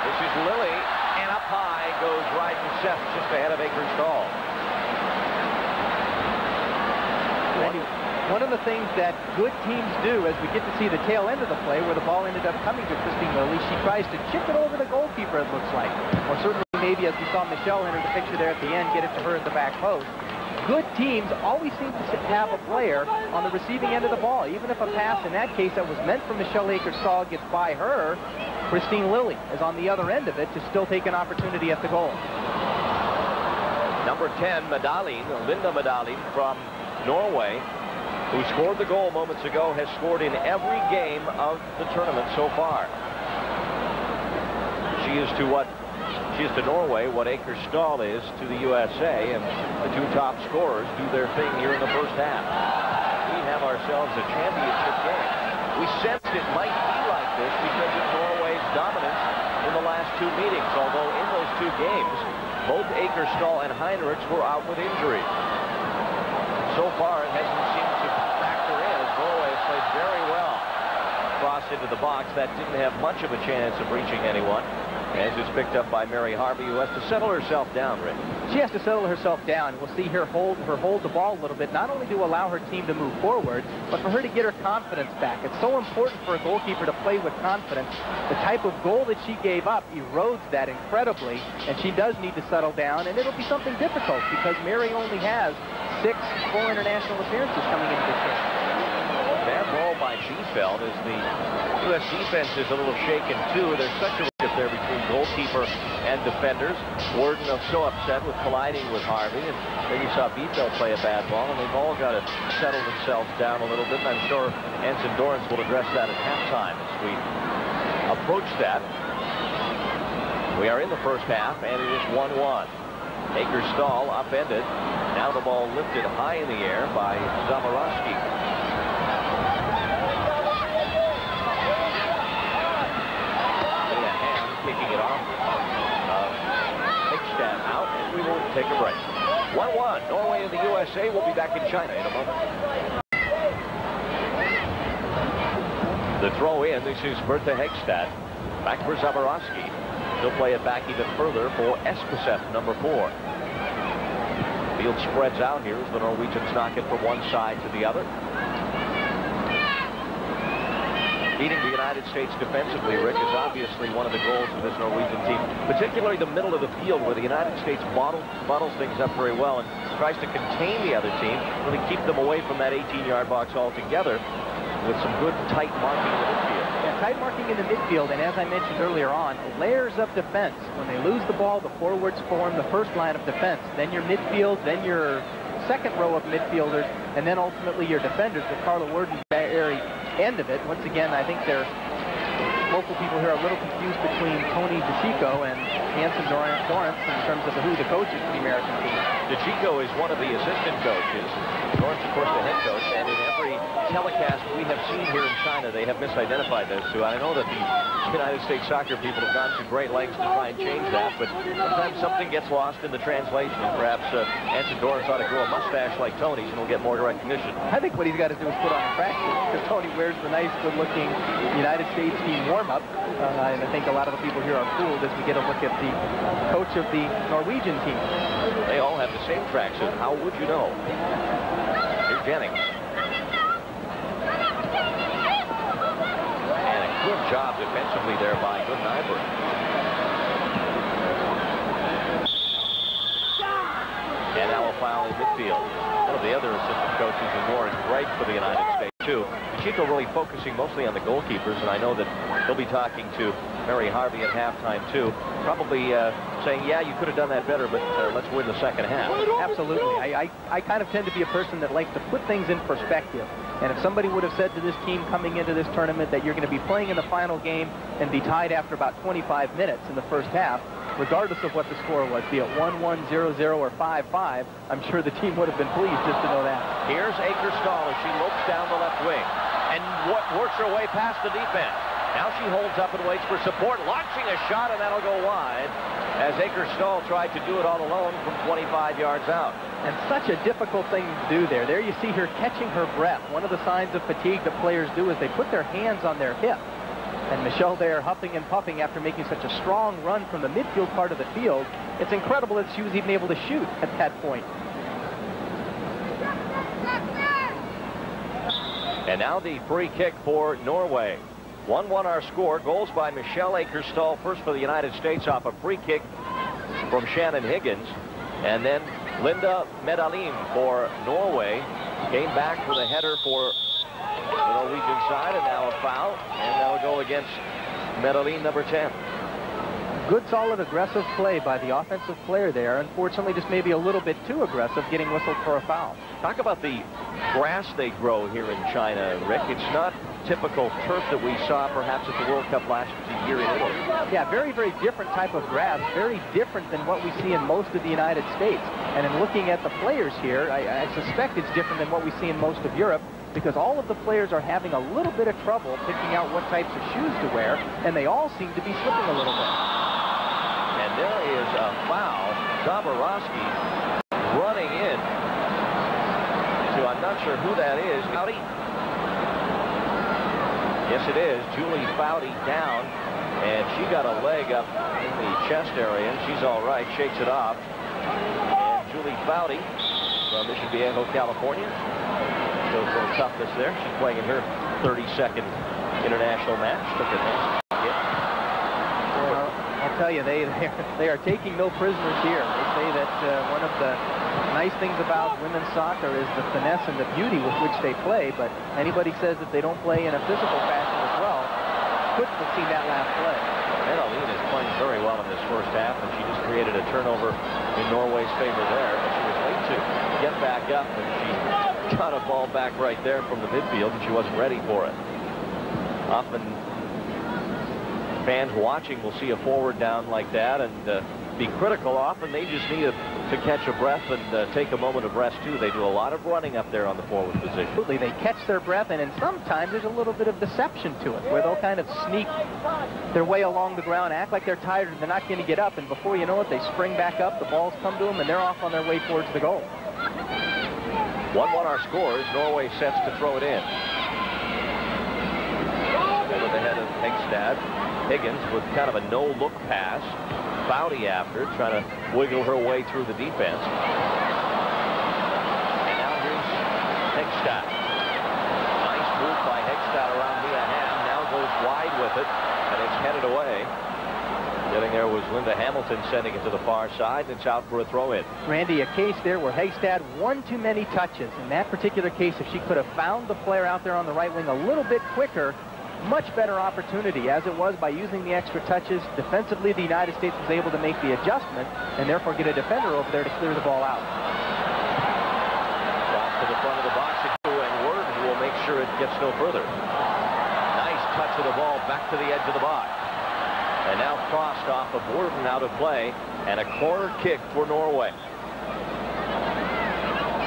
This is Lilly, and up high goes Ryden Seth, just ahead of Akerstall. One of the things that good teams do, as we get to see the tail end of the play, where the ball ended up coming to Christine Lilly, she tries to chip it over the goalkeeper, it looks like. Or certainly maybe, as we saw Michelle enter the picture there at the end, get it to her at the back post. Good teams always seem to have a player on the receiving end of the ball. Even if a pass, in that case, that was meant for Michelle Akerstall gets by her, Christine Lilly is on the other end of it to still take an opportunity at the goal. Number 10, Medalin, Linda Medalin from Norway, who scored the goal moments ago, has scored in every game of the tournament so far. She is to Norway what Akerstall is to the USA, and the two top scorers do their thing here in the first half. We have ourselves a championship game. We sensed it might be like this because of Norway's dominance in the last two meetings, although in those two games, both Akerstall and Heinrichs were out with injury. So far, it hasn't seemed to factor in, as Norway has played very well. Cross into the box. That didn't have much of a chance of reaching anyone, as it's picked up by Mary Harvey, who has to settle herself down, Rick. She has to settle herself down. We'll see her hold the ball a little bit, not only to allow her team to move forward, but for her to get her confidence back. It's so important for a goalkeeper to play with confidence. The type of goal that she gave up erodes that incredibly, and she does need to settle down, and it'll be something difficult because Mary only has 6 full international appearances coming into this game. Bad ball by Schiefeld as the U.S. defense is a little shaken, too. There's such a there between goalkeeper and defenders. Worden so upset with colliding with Harvey, and then you saw Beefeld play a bad ball, and they've all got to settle themselves down a little bit, and I'm sure Anson Dorrance will address that at halftime as we approach that. We are in the first half, and it is 1-1. Akerstall upended. Now the ball lifted high in the air by Zaborowski. Kicking it off. Hickstad out, and we will take a break. 1-1. Norway and the USA will be back in China in a moment. The throw in. This is Bertha Hegstad. Back for Zaborowski. He'll play it back even further for Espeseth, number 4. Field spreads out here as the Norwegians knock it from one side to the other. Beating the United States defensively, Rick, is obviously one of the goals of this Norwegian team, particularly the middle of the field where the United States bottles things up very well and tries to contain the other team, really keep them away from that 18-yard box altogether with some good tight marking in the midfield. Yeah, tight marking in the midfield, and as I mentioned earlier on, layers of defense. When they lose the ball, the forwards form the first line of defense, then your midfield, then your second row of midfielders, and then ultimately your defenders with Carla Worden very end of it. Once again, I think their local people here are a little confused between Tony DeCicco and Anson Dorrance in terms of who the coach is for the American team. DeCicco is one of the assistant coaches. Dorrance, of course, the head coach, and in every telecast we have seen here in China, they have misidentified those two. I know that the United States soccer people have gone to great lengths to try and change that, but sometimes something gets lost in the translation, and perhaps Anson Dorrance ought to grow a mustache like Tony's, and he'll get more recognition. I think what he's got to do is put on a practice, because Tony wears the nice, good-looking United States team warm-up, and I think a lot of the people here are fooled as we get a look at the coach of the Norwegian team. They all have the same tracksuit. How would you know? Here's Jennings. And a good job defensively there by Goodenheimer. And now a foul in midfield. One of the other assistant coaches is Warren Greig for the United States, too. Chico really focusing mostly on the goalkeepers, and I know that he'll be talking to Mary Harvey at halftime, too. Probably saying, yeah, you could have done that better, but let's win the second half. Absolutely. I kind of tend to be a person that likes to put things in perspective. And if somebody would have said to this team coming into this tournament that you're going to be playing in the final game and be tied after about 25 minutes in the first half, regardless of what the score was, be it 1-1, 0-0, or 5-5, I'm sure the team would have been pleased just to know that. Here's Akerstall as she lopes down the left wing and works her way past the defense. Now she holds up and waits for support, launching a shot, and that'll go wide as Akerstall tried to do it all alone from 25 yards out. And such a difficult thing to do there. There you see her catching her breath. One of the signs of fatigue that players do is they put their hands on their hip. And Michelle there huffing and puffing after making such a strong run from the midfield part of the field. It's incredible that she was even able to shoot at that point. And now the free kick for Norway. 1-1 our score. Goals by Michelle Akerstall, first for the United States off a free kick from Shannon Higgins. And then Linda Medalin for Norway came back with a header for the Norwegian side, and now a foul, and that'll go against Medalin, number 10. Good, solid, aggressive play by the offensive player there. Unfortunately, just maybe a little bit too aggressive, getting whistled for a foul. Talk about the grass they grow here in China, Rick. It's not typical turf that we saw perhaps at the World Cup last year in Italy. Yeah, very, very different type of grass, very different than what we see in most of the United States. And in looking at the players here, I suspect it's different than what we see in most of Europe, because all of the players are having a little bit of trouble picking out what types of shoes to wear, and they all seem to be slipping a little bit. And there is a foul. Zaborowski running in. So I'm not sure who that is. Foudy? Yes, it is. Julie Foudy down, and she got a leg up in the chest area, and she's all right. Shakes it off. And Julie Foudy from Mission Viejo, California. Shows a little toughness there. She's playing in her 32nd international match. Took a nice hit. Well, I'll tell you, they are taking no prisoners here. They say that one of the nice things about women's soccer is the finesse and the beauty with which they play, but anybody says that they don't play in a physical fashion as well couldn't have seen that last play. Aline is playing very well in this first half, and she just created a turnover in Norway's favor there. But she was late to get back up, and she got a ball back right there from the midfield, and she wasn't ready for it. Often fans watching will see a forward down like that and be critical. Often they just need to catch a breath and take a moment of rest too. They do a lot of running up there on the forward position. Absolutely, they catch their breath, and sometimes there's a little bit of deception to it, where they'll kind of sneak their way along the ground, act like they're tired and they're not going to get up, and before you know it, they spring back up, the balls come to them, and they're off on their way towards the goal. 1-1 our scores. Norway sets to throw it in. Over the head of Hegstad. Higgins with kind of a no-look pass. Foudy after, trying to wiggle her way through the defense. And now here's Hegstad. Nice move by Hegstad around Mia Hamm. Now goes wide with it, and it's headed away. Getting there was Linda Hamilton, sending it to the far side, and it's out for a throw-in. Randy, a case there where Hegstad won too many touches. In that particular case, if she could have found the player out there on the right wing a little bit quicker, much better opportunity. As it was, by using the extra touches, defensively the United States was able to make the adjustment and therefore get a defender over there to clear the ball out. Cross to the front of the box, and Word will make sure it gets no further. Nice touch of the ball back to the edge of the box. And now crossed off of Worden, out of play, and a corner kick for Norway.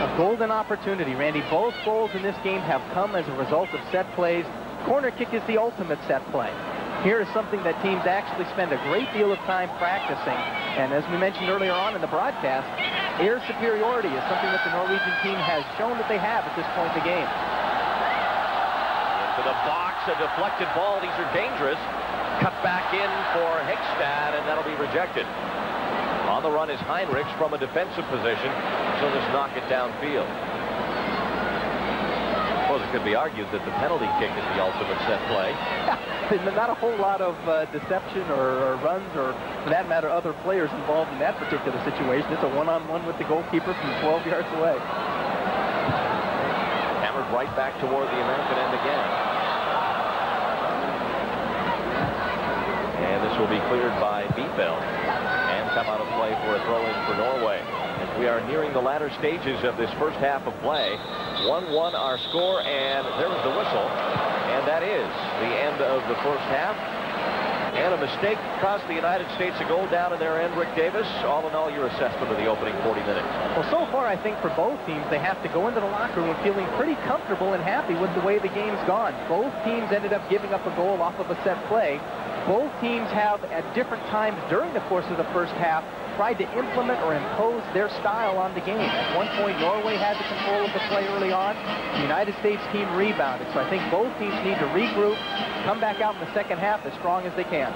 A golden opportunity, Randy. Both goals in this game have come as a result of set plays. Corner kick is the ultimate set play. Here is something that teams actually spend a great deal of time practicing. And as we mentioned earlier on in the broadcast, air superiority is something that the Norwegian team has shown that they have at this point in the game. Into the box, a deflected ball. These are dangerous. Cut back in for Hegstad, and that'll be rejected. On the run is Heinrichs from a defensive position. She'll just knock it downfield. I suppose it could be argued that the penalty kick is the ultimate set play. Not a whole lot of deception or runs, or for that matter, other players involved in that particular situation. It's a one-on-one with the goalkeeper from 12 yards away. Hammered right back toward the American end again. And this will be cleared by Biefeld and come out of play for a throw-in for Norway. As we are nearing the latter stages of this first half of play, 1-1 our score, and there was the whistle, and that is the end of the first half. And a mistake cost the United States a goal down in their end. Rick Davis, all in all, your assessment of the opening 40 minutes. Well, so far, I think for both teams, they have to go into the locker room feeling pretty comfortable and happy with the way the game's gone. Both teams ended up giving up a goal off of a set play. Both teams have, at different times during the course of the first half, tried to implement or impose their style on the game. At one point, Norway had the control of the play early on. The United States team rebounded. So I think both teams need to regroup, come back out in the second half as strong as they can.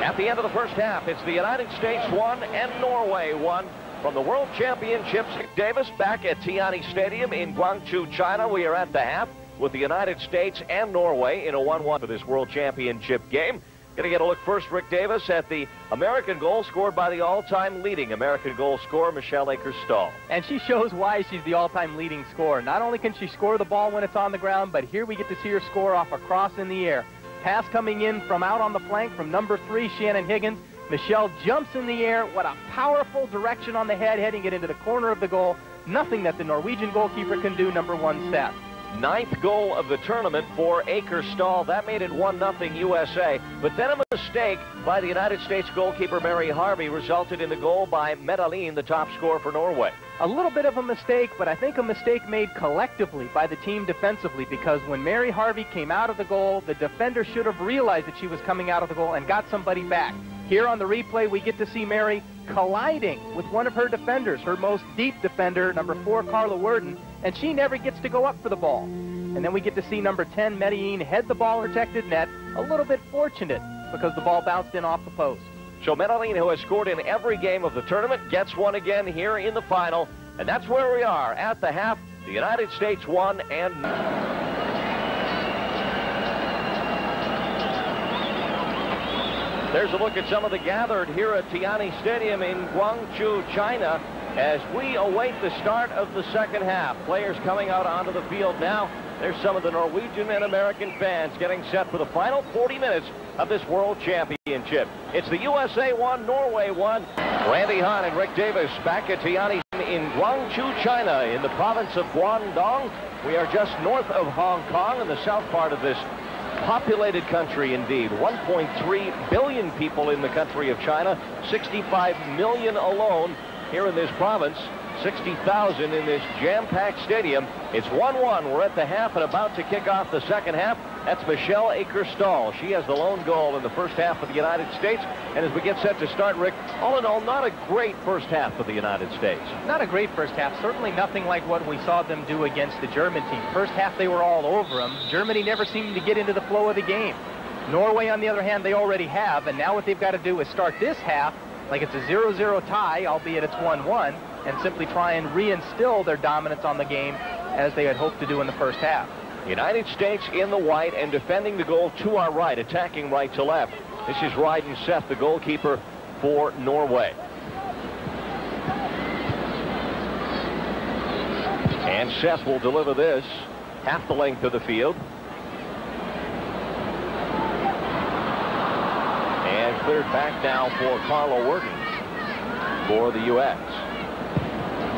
At the end of the first half, it's the United States 1 and Norway 1. From the World Championships, Rick Davis back at Tianyi Stadium in Guangzhou, China. We are at the half with the United States and Norway in a 1-1 for this World Championship game. Going to get a look first, Rick Davis, at the American goal scored by the all-time leading American goal scorer, Michelle Akers-Stahl. And she shows why she's the all-time leading scorer. Not only can she score the ball when it's on the ground, but here we get to see her score off a cross in the air. Pass coming in from out on the flank from number 3, Shannon Higgins. Michelle jumps in the air. What a powerful direction on the head, heading it into the corner of the goal. Nothing that the Norwegian goalkeeper can do, number 1 stat. 9th goal of the tournament for Akers-Stahl. That made it 1-0 USA. But then a mistake by the United States goalkeeper Mary Harvey resulted in the goal by Medalin, the top scorer for Norway. A little bit of a mistake, but I think a mistake made collectively by the team defensively, because when Mary Harvey came out of the goal, the defender should have realized that she was coming out of the goal and got somebody back. Here on the replay, we get to see Mary colliding with one of her defenders, her most deep defender, number 4, Carla Worden, and she never gets to go up for the ball. And then we get to see number 10, Medellin, head the ball protected net, a little bit fortunate because the ball bounced in off the post. So Medellin, who has scored in every game of the tournament, gets one again here in the final. And that's where we are at the half. The United States 1 and... There's a look at some of the gathered here at Tianyi Stadium in Guangzhou, China, as we await the start of the second half. Players coming out onto the field now. There's some of the Norwegian and American fans getting set for the final 40 minutes of this World Championship. Championship. It's the USA 1, Norway 1. Randy Hahn and Rick Davis back at Tianjin in Guangzhou, China, in the province of Guangdong. We are just north of Hong Kong in the south part of this populated country indeed. 1.3 billion people in the country of China, 65 million alone here in this province, 60,000 in this jam-packed stadium. It's 1-1. We're at the half and about to kick off the second half. That's Michelle Akers-Stahl. She has the lone goal in the first half of the United States. And as we get set to start, Rick, all in all, not a great first half for the United States. Not a great first half. Certainly nothing like what we saw them do against the German team. First half, they were all over them. Germany never seemed to get into the flow of the game. Norway, on the other hand, they already have. And now what they've got to do is start this half like it's a 0-0 tie, albeit it's 1-1, and simply try and reinstill their dominance on the game as they had hoped to do in the first half. United States in the white and defending the goal to our right, attacking right to left. This is Ryden Seth, the goalkeeper for Norway. And Seth will deliver this half the length of the field. And cleared back now for Carla Worden for the U.S.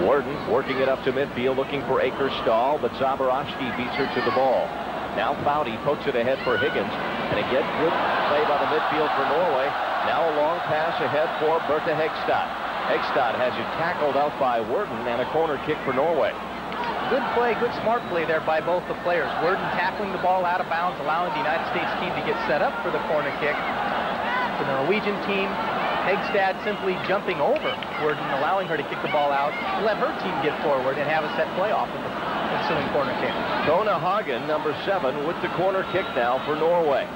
Worden working it up to midfield, looking for Akers-Stahl, but Zaborowski beats her to the ball. Now Foudy pokes it ahead for Higgins, and again, good play by the midfield for Norway. Now a long pass ahead for Bertha Hegstad. Hegstad has it tackled out by Worden, and a corner kick for Norway. Good play, good smart play there by both the players. Worden tackling the ball out of bounds, allowing the United States team to get set up for the corner kick. For the Norwegian team, Hegstad simply jumping over Worden, allowing her to kick the ball out, let her team get forward and have a set play off of the ensuing corner kick. Tona Hagen, number 7, with the corner kick now for Norway.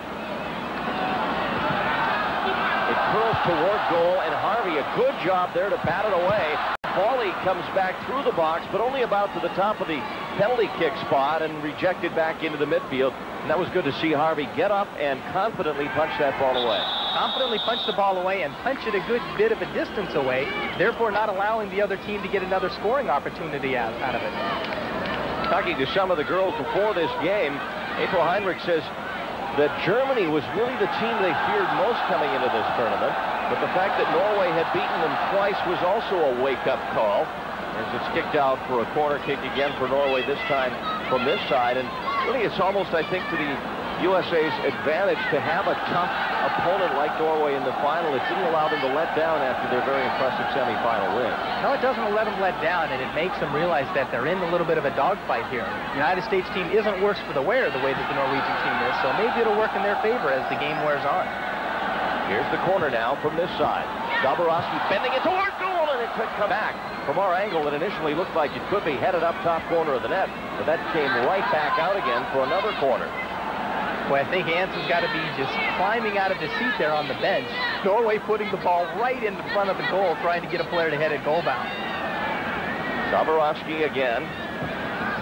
It curls toward goal, and Harvey, a good job there to bat it away. Foley comes back through the box, but only about to the top of the penalty kick spot and rejected back into the midfield. And that was good to see Harvey get up and confidently punch that ball away. Confidently punch the ball away and punch it a good bit of a distance away, therefore not allowing the other team to get another scoring opportunity out of it. Talking to some of the girls before this game, April Heinrich says that Germany was really the team they feared most coming into this tournament, but the fact that Norway had beaten them twice was also a wake-up call, as it's kicked out for a corner kick again for Norway, this time from this side. And really, it's almost, I think, to the USA's advantage to have a tough opponent like Norway in the final. It didn't allow them to let down after their very impressive semifinal win. No, it doesn't let them let down, and it makes them realize that they're in a little bit of a dogfight here. The United States team isn't worse for the wear the way that the Norwegian team is, so maybe it'll work in their favor as the game wears on. Here's the corner now from this side. Zaborowski bending it toward goal, and it could come back. From our angle, it initially looked like it could be headed up top corner of the net, but that came right back out again for another corner. Boy, I think Hansen's got to be just climbing out of his seat there on the bench. Norway putting the ball right in the front of the goal, trying to get a player to head it goal bound. Zaborowski again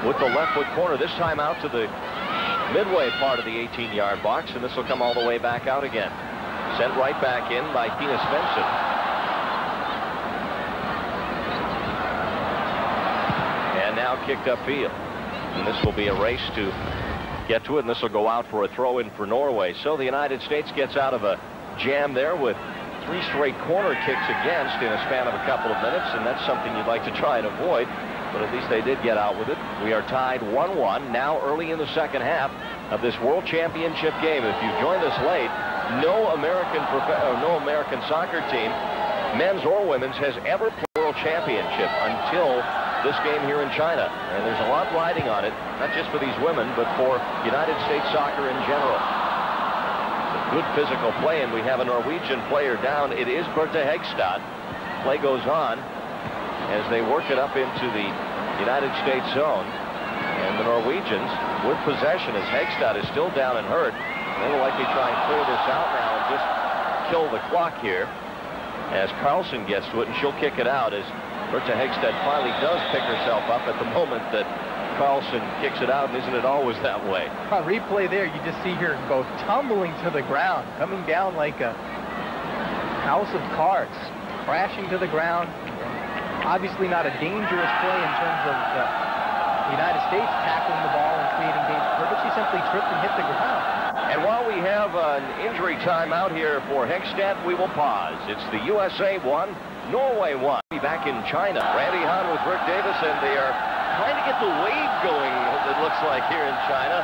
with the left foot corner, this time out to the midway part of the 18-yard box, and this will come all the way back out again. Sent right back in by Tina Svensson. And now kicked upfield. And this will be a race to get to it, and this will go out for a throw-in for Norway. So the United States gets out of a jam there with 3 straight corner kicks against in a span of a couple of minutes, and that's something you'd like to try and avoid, but at least they did get out with it. We are tied 1-1 now early in the second half of this World Championship game. If you've joined us late, no American soccer team, men's or women's, has ever played a World Championship until this game here in China. And there's a lot riding on it, not just for these women, but for United States soccer in general. Good physical play, and we have a Norwegian player down. It is Bertha Hegstad. Play goes on as they work it up into the United States zone. And the Norwegians with possession as Hegstad is still down and hurt. They will likely try and clear this out now and just kill the clock here as Carlson gets to it, and she'll kick it out as Bertha Hegstad finally does pick herself up at the moment that Carlson kicks it out, and isn't it always that way? On replay there, you just see her go tumbling to the ground, coming down like a house of cards, crashing to the ground. Obviously not a dangerous play in terms of the United States tackling the ball and creating danger, but she simply tripped and hit the ground. And while we have an injury timeout here for Hegstad, we will pause. It's the USA 1, Norway 1. Back in China. Randy Hahn with Rick Davis, and they are trying to get the wave going, it looks like, here in China.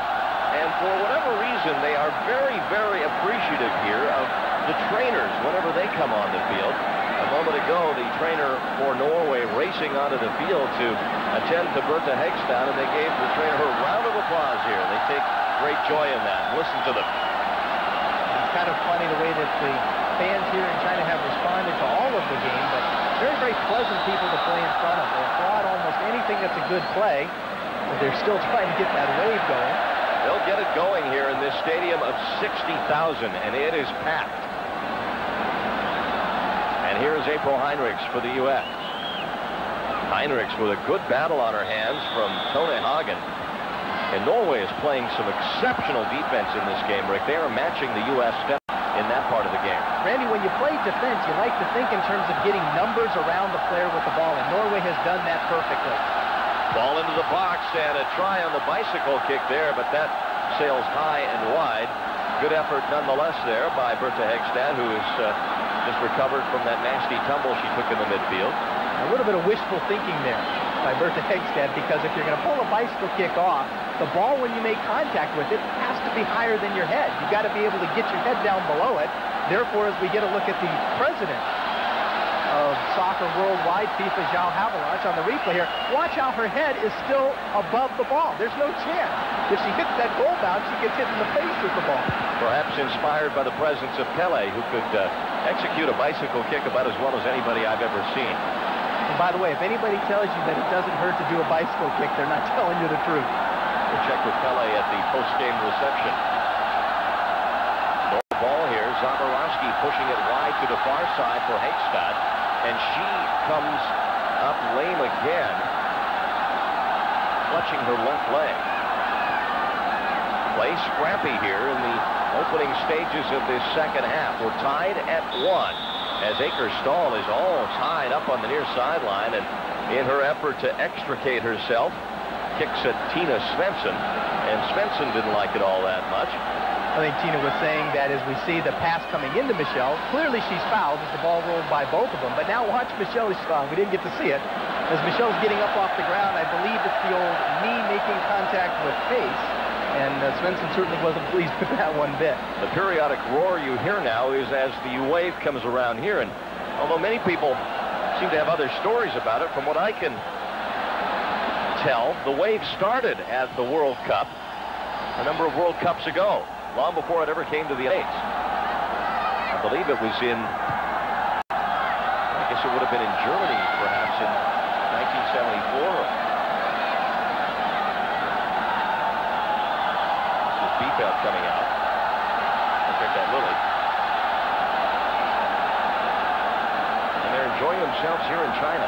And for whatever reason, they are very, very appreciative here of the trainers whenever they come on the field. A moment ago, the trainer for Norway racing onto the field to attend to Bertha Hegstad, and they gave the trainer her round of applause here. They take great joy in that. Listen to them. It's kind of funny the way that the fans here in China have responded to all of the game, but very, very pleasant people to play in front of. They applaud almost anything that's a good play, but they're still trying to get that wave going. They'll get it going here in this stadium of 60,000, and it is packed. And here is April Heinrichs for the U.S. Heinrichs with a good battle on her hands from Tone Hagen. And Norway is playing some exceptional defense in this game, Rick. They are matching the U.S. step in that part of the game. Randy, when you play defense, you like to think in terms of getting numbers around the player with the ball, and Norway has done that perfectly. Ball into the box, and a try on the bicycle kick there, but that sails high and wide. Good effort nonetheless there by Bertha Hegstad, who is just recovered from that nasty tumble she took in the midfield. A little bit of wishful thinking there by Bertha Hegstad, because if you're going to pull a bicycle kick off, the ball, when you make contact with it, has to be higher than your head. You've got to be able to get your head down below it. Therefore, as we get a look at the president of soccer worldwide, FIFA João Havelange, on the replay here, watch how her head is still above the ball. There's no chance. If she hits that goal bounce, she gets hit in the face with the ball. Perhaps inspired by the presence of Pele, who could execute a bicycle kick about as well as anybody I've ever seen. And by the way, if anybody tells you that it doesn't hurt to do a bicycle kick, they're not telling you the truth. We'll check with Pele at the post-game reception. No ball here. Zaborowski pushing it wide to the far side for Hegstad, and she comes up lame again, clutching her left leg. Play scrappy here in the opening stages of this second half. We're tied at 1 as Akerstall is all tied up on the near sideline, and in her effort to extricate herself, kicks at Tina Svensson, and Svensson didn't like it all that much. I think Tina was saying that as we see the pass coming into Michelle, clearly she's fouled as the ball rolled by both of them. But now watch Michelle's foul. We didn't get to see it. As Michelle's getting up off the ground, I believe it's the old knee making contact with face. And Svensson certainly wasn't pleased with that one bit. The periodic roar you hear now is as the wave comes around here. And although many people seem to have other stories about it, from what I can tell, the wave started at the World Cup a number of World Cups ago, long before it ever came to the States. I believe it was in, I guess it would have been in Germany, perhaps in 1974. This is Biefeld coming out. I'll check that Lily. And they're enjoying themselves here in China.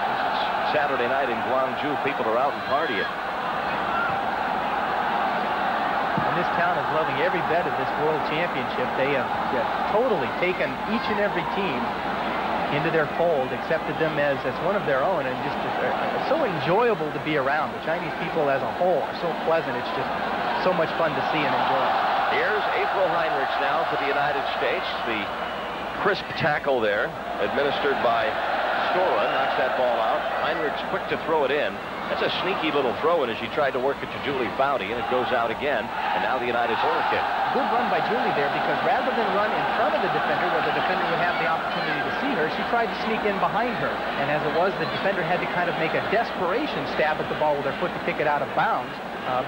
This is Saturday night in Guangzhou. People are out and partying. This town is loving every bit of this World Championship. They have totally taken each and every team into their fold, accepted them as one of their own, and just so enjoyable to be around. The Chinese people as a whole are so pleasant. It's just so much fun to see and enjoy. Here's April Heinrichs now for the United States. The crisp tackle there, administered by Stora, knocks that ball out. Heinrichs quick to throw it in. That's a sneaky little throw-in as she tried to work it to Julie Foudy, and it goes out again. And now the United corner kick. Good run by Julie there, because rather than run in front of the defender where the defender would have the opportunity to see her, she tried to sneak in behind her. And as it was, the defender had to kind of make a desperation stab at the ball with her foot to kick it out of bounds.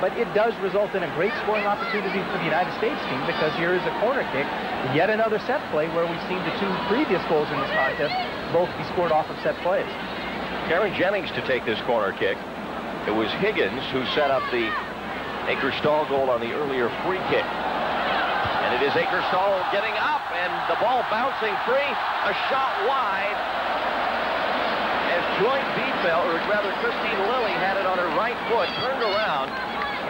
But it does result in a great scoring opportunity for the United States team, because here is a corner kick, yet another set play where we've seen the two previous goals in this contest both be scored off of set plays. Karen Jennings to take this corner kick. It was Higgins who set up the Akerstall goal on the earlier free kick. And it is Akerstall getting up, and the ball bouncing free. A shot wide. As Joy Biefeld, or rather Christine Lilly, had it on her right foot, turned around.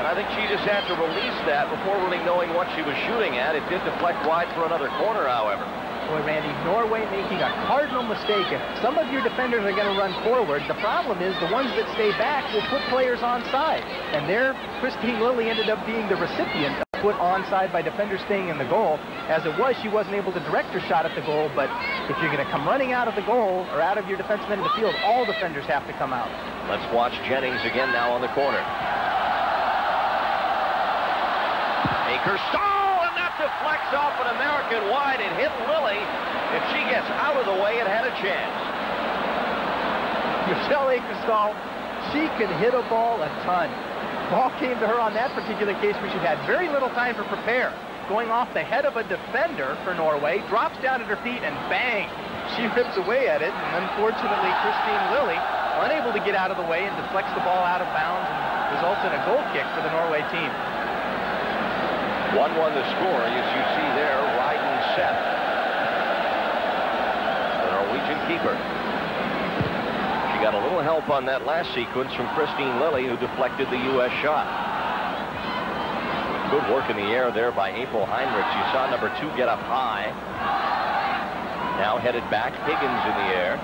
And I think she just had to release that before really knowing what she was shooting at. It did deflect wide for another corner, however. Boy, Randy, Norway making a cardinal mistake. If some of your defenders are going to run forward, the problem is the ones that stay back will put players onside. And there, Christine Lilly ended up being the recipient of put onside by defenders staying in the goal. As it was, she wasn't able to direct her shot at the goal, but if you're going to come running out of the goal or out of your defensemen in the field, all defenders have to come out. Let's watch Jennings again now on the corner. Akers stall, and that deflects off an American wide and hit Lilly. If she gets out of the way, it had a chance. Michelle Akers-Stahl, she can hit a ball a ton. Ball came to her on that particular case where she had very little time to prepare. Going off the head of a defender for Norway, drops down at her feet, and bang! She rips away at it, and unfortunately, Christine Lilly, unable to get out of the way, and deflects the ball out of bounds, and results in a goal kick for the Norway team. 1-1 the score, as you see there, Ryden set. The Norwegian keeper. She got a little help on that last sequence from Christine Lilly, who deflected the U.S. shot. Good work in the air there by April Heinrich. You saw number 2 get up high. Now headed back, Higgins in the air.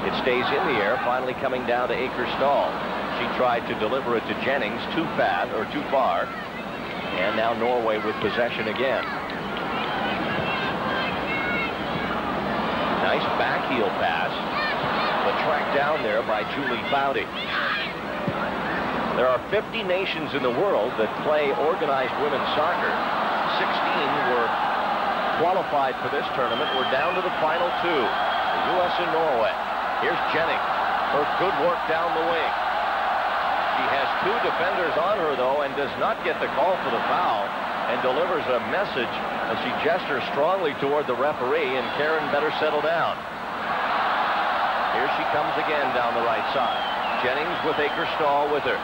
It stays in the air, finally coming down to Akers-Stahl. She tried to deliver it to Jennings, too fast or too far. And now Norway with possession again. Nice back heel pass. But tracked down there by Julie Foudy. There are 50 nations in the world that play organized women's soccer. 16 were qualified for this tournament. We're down to the final 2, the U.S. and Norway. Here's Jennings. Her good work down the wing. She has 2 defenders on her, though, and does not get the call for the foul, and delivers a message as she gestures strongly toward the referee, and Karen better settle down. Here she comes again down the right side. Jennings with Akers-Stahl with her.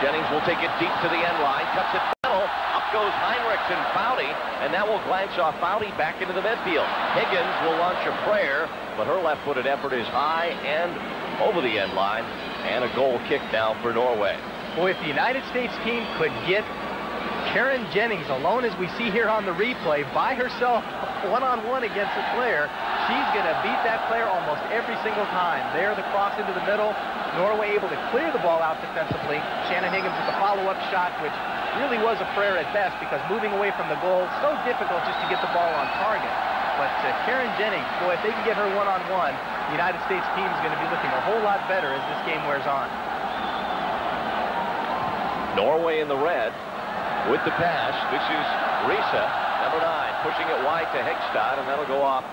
Jennings will take it deep to the end line, cuts it middle, up goes Heinrich and Foudy, and that will glance off Foudy back into the midfield. Higgins will launch a prayer, but her left-footed effort is high and over the end line, and a goal kick now for Norway. Boy, if the United States team could get Karen Jennings alone, as we see here on the replay, by herself, one-on-one against a player, she's going to beat that player almost every single time. There, the cross into the middle. Norway able to clear the ball out defensively. Shannon Higgins with the follow-up shot, which really was a prayer at best, because moving away from the goal, so difficult just to get the ball on target. But Karen Jennings, boy, if they can get her one-on-one, the United States team is going to be looking a whole lot better as this game wears on. Norway in the red with the pass. This is Risa, number 9, pushing it wide to Hegstad, and that'll go off.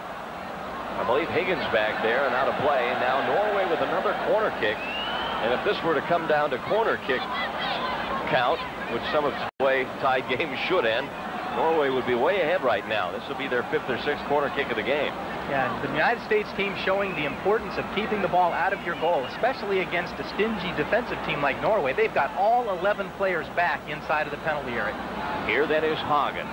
I believe Higgins back there and out of play. And now Norway with another corner kick. And if this were to come down to corner kick count, which some of the way tied games should end, Norway would be way ahead right now. This will be their 5th or 6th corner kick of the game. Yeah, the United States team showing the importance of keeping the ball out of your goal, especially against a stingy defensive team like Norway. They've got all 11 players back inside of the penalty area. Here then is Hagen.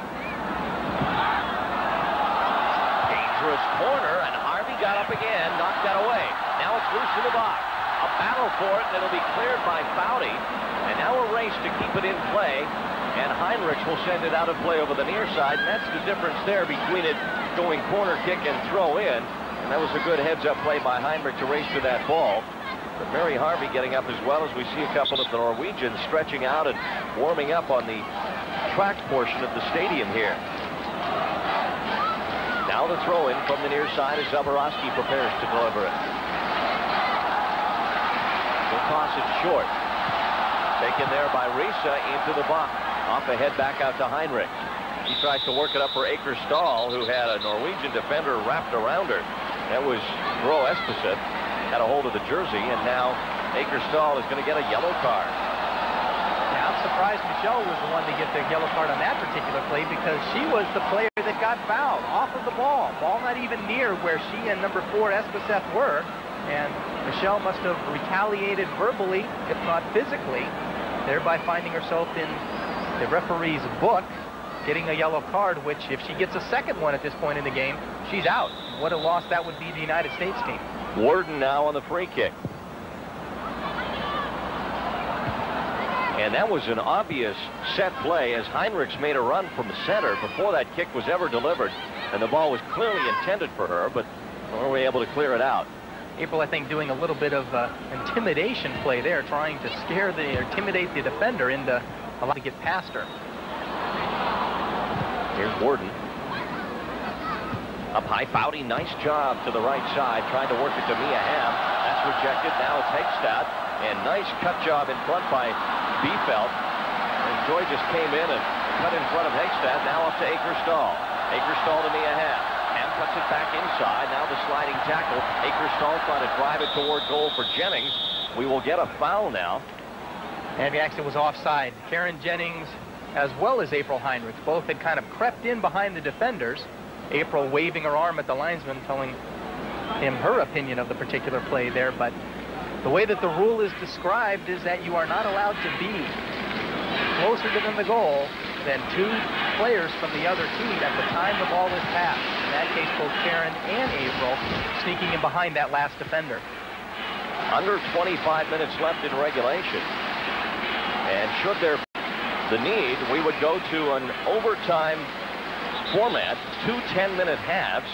Dangerous corner, and Harvey got up again, knocked that away. Now it's loose in the box. A battle for it, and it'll be cleared by Foudy. And now a race to keep it in play. And Heinrich will send it out of play over the near side, and that's the difference there between it going corner kick and throw in. And that was a good heads-up play by Heinrich to race to that ball. But Mary Harvey getting up as well, as we see a couple of the Norwegians stretching out and warming up on the track portion of the stadium here. Now the throw-in from the near side as Zaborowski prepares to deliver it. He'll toss it short. Taken there by Risa into the box. Off ahead back out to Heinrich. He tries to work it up for Akers-Stahl, who had a Norwegian defender wrapped around her. That was Gro Espeseth. Had a hold of the jersey, and now Akers-Stahl is going to get a yellow card. Yeah, I'm surprised Michelle was the one to get the yellow card on that particular play, because she was the player that got fouled off of the ball. Ball not even near where she and number 4 Espeseth were. And Michelle must have retaliated verbally, if not physically, thereby finding herself in the referee's book, getting a yellow card, which if she gets a second one at this point in the game, she's out. What a loss that would be to the United States team. Worden now on the free kick. And that was an obvious set play as Heinrichs made a run from center before that kick was ever delivered. and the ball was clearly intended for her, but Norway able to clear it out. April, I think, doing a little bit of intimidation play there, trying to intimidate the defender into allowing to get past her. Here's Worden. Up high, Foudy, nice job to the right side, trying to work it to Mia Hamm. That's rejected. Now it's Hegstad, and nice cut job in front by Biefeld. And Joy just came in and cut in front of Hegstad. Now up to Akerstall. Akerstall to Mia Hamm. Hamm cuts it back inside. Now the sliding tackle. Akerstall trying to drive it toward goal for Jennings. We will get a foul now. And the accident was offside. Karen Jennings, as well as April Heinrichs, both had kind of crept in behind the defenders. April waving her arm at the linesman, telling him her opinion of the particular play there. But the way that the rule is described is that you are not allowed to be closer to the goal than two players from the other team at the time the ball is passed. In that case, both Karen and April sneaking in behind that last defender. Under 25 minutes left in regulation. And should there be the need, we would go to an overtime format, 2 10-minute halves,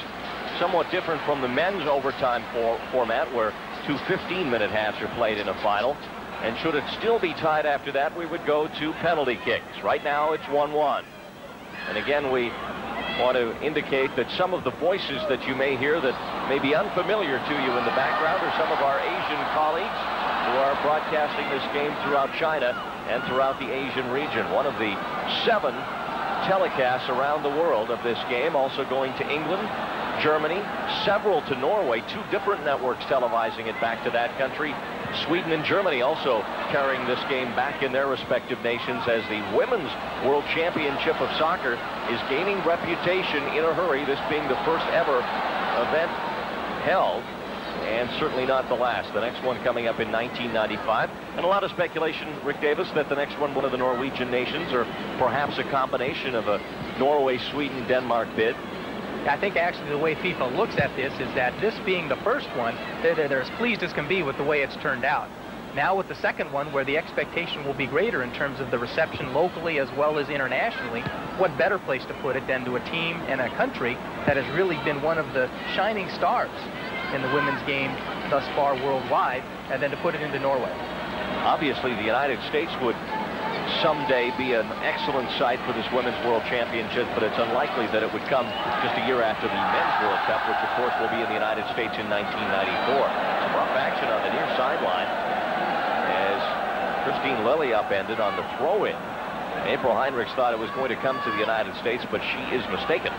somewhat different from the men's overtime format where 2 15-minute halves are played in a final. And should it still be tied after that, we would go to penalty kicks. Right now it's 1-1. And again, we want to indicate that some of the voices that you may hear that may be unfamiliar to you in the background are some of our Asian colleagues who are broadcasting this game throughout China and throughout the Asian region. One of the 7 telecasts around the world of this game, also going to England, Germany, several to Norway, 2 different networks televising it back to that country. Sweden and Germany also carrying this game back in their respective nations as the Women's World Championship of Soccer is gaining reputation in a hurry, this being the first ever event held, and certainly not the last. The next one coming up in 1995. And a lot of speculation, Rick Davis, that the next one of the Norwegian nations, or perhaps a combination of a Norway, Sweden, Denmark bid. I think actually the way FIFA looks at this is that this being the first one, they're as pleased as can be with the way it's turned out. Now with the second one, where the expectation will be greater in terms of the reception locally as well as internationally, what better place to put it than to a team and a country that has really been one of the shining stars in the women's game thus far worldwide, and then to put it into Norway. Obviously, the United States would someday be an excellent site for this Women's World Championship, but it's unlikely that it would come just a year after the Men's World Cup, which of course will be in the United States in 1994. Some rough action on the near sideline as Christine Lilly upended on the throw-in. April Heinrichs thought it was going to come to the United States, but she is mistaken.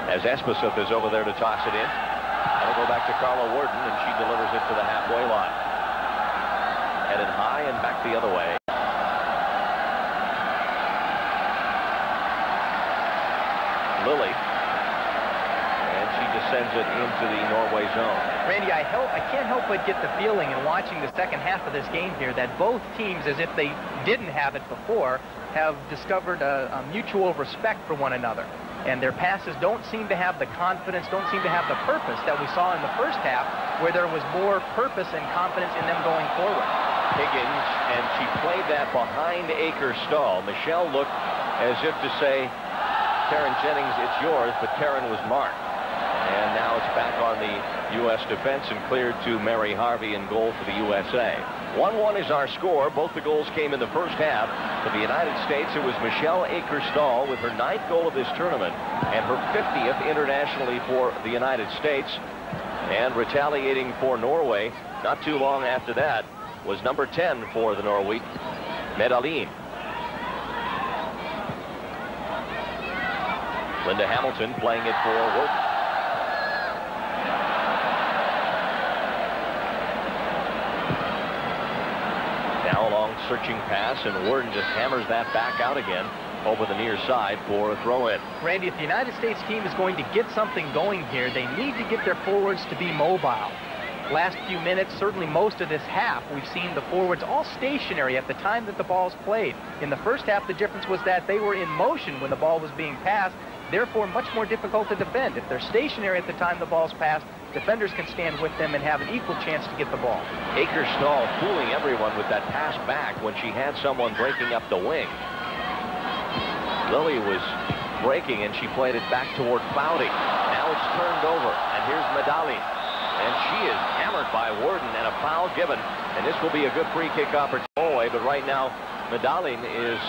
As Espeseth is over there to toss it in. That'll go back to Carla Worden, and she delivers it to the halfway line. Headed high and back the other way. Lilly, and she just sends it into the Norway zone. Randy, I can't help but get the feeling in watching the second half of this game here that both teams, as if they didn't have it before, have discovered a mutual respect for one another. And their passes don't seem to have the confidence, don't seem to have the purpose that we saw in the first half, where there was more purpose and confidence in them going forward. Higgins, and she played that behind Akerstall. Michelle looked as if to say, Karen Jennings, it's yours, but Karen was marked. And now it's back on the U.S. defense and cleared to Mary Harvey in goal for the USA. 1-1 is our score. Both the goals came in the first half. For the United States, it was Michelle Akerstall with her 9th goal of this tournament and her 50th internationally for the United States. And retaliating for Norway, not too long after that, was number 10 for the Norwegian, Medalin. Linda Hamilton playing it for Worden. Now a long searching pass, and Worden just hammers that back out again over the near side for a throw-in. Randy, if the United States team is going to get something going here, they need to get their forwards to be mobile. Last few minutes, certainly most of this half, we've seen the forwards all stationary at the time that the ball's played. In the first half, the difference was that they were in motion when the ball was being passed, therefore much more difficult to defend. If they're stationary at the time the ball's passed, defenders can stand with them and have an equal chance to get the ball. Akerstall fooling everyone with that pass back when she had someone breaking up the wing. Lilly was breaking, and she played it back toward Cloudy. Now it's turned over, and here's Medali. And she is hammered by Worden, and a foul given. And this will be a good free kick opportunity. But right now, Medali is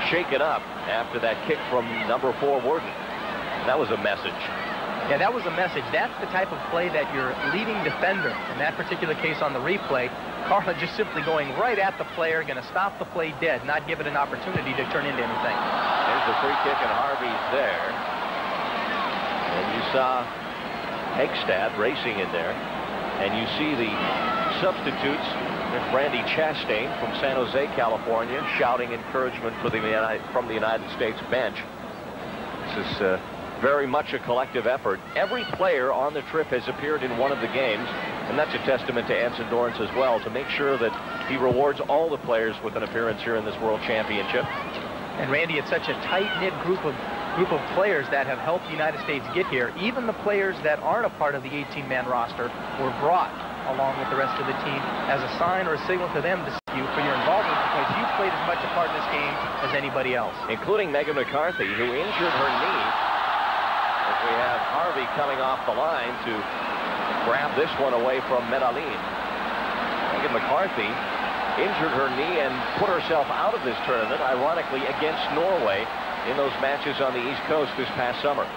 shaken up after that kick from number 4, Worden. That was a message. Yeah, that was a message. That's the type of play that your leading defender, in that particular case on the replay, Carla just simply going right at the player, going to stop the play dead, not give it an opportunity to turn into anything. There's the free kick, and Harvey's there. And you saw Hegstad racing in there. And you see the substitutes. There's Brandy Chastain from San Jose, California, shouting encouragement for from the United States bench. This is very much a collective effort. Every player on the trip has appeared in one of the games, and that's a testament to Anson Dorrance as well, to make sure that he rewards all the players with an appearance here in this World Championship. And Randy, it's such a tight-knit group of players that have helped the United States get here. Even the players that aren't a part of the 18-man roster were brought along with the rest of the team as a sign or a signal to them to see you for your involvement, because you played as much a part in this game as anybody else. Including Megan McCarthy, who injured her knee. As we have Harvey coming off the line to grab this one away from Medellin. Megan McCarthy injured her knee and put herself out of this tournament, ironically, against Norway in those matches on the East Coast this past summer.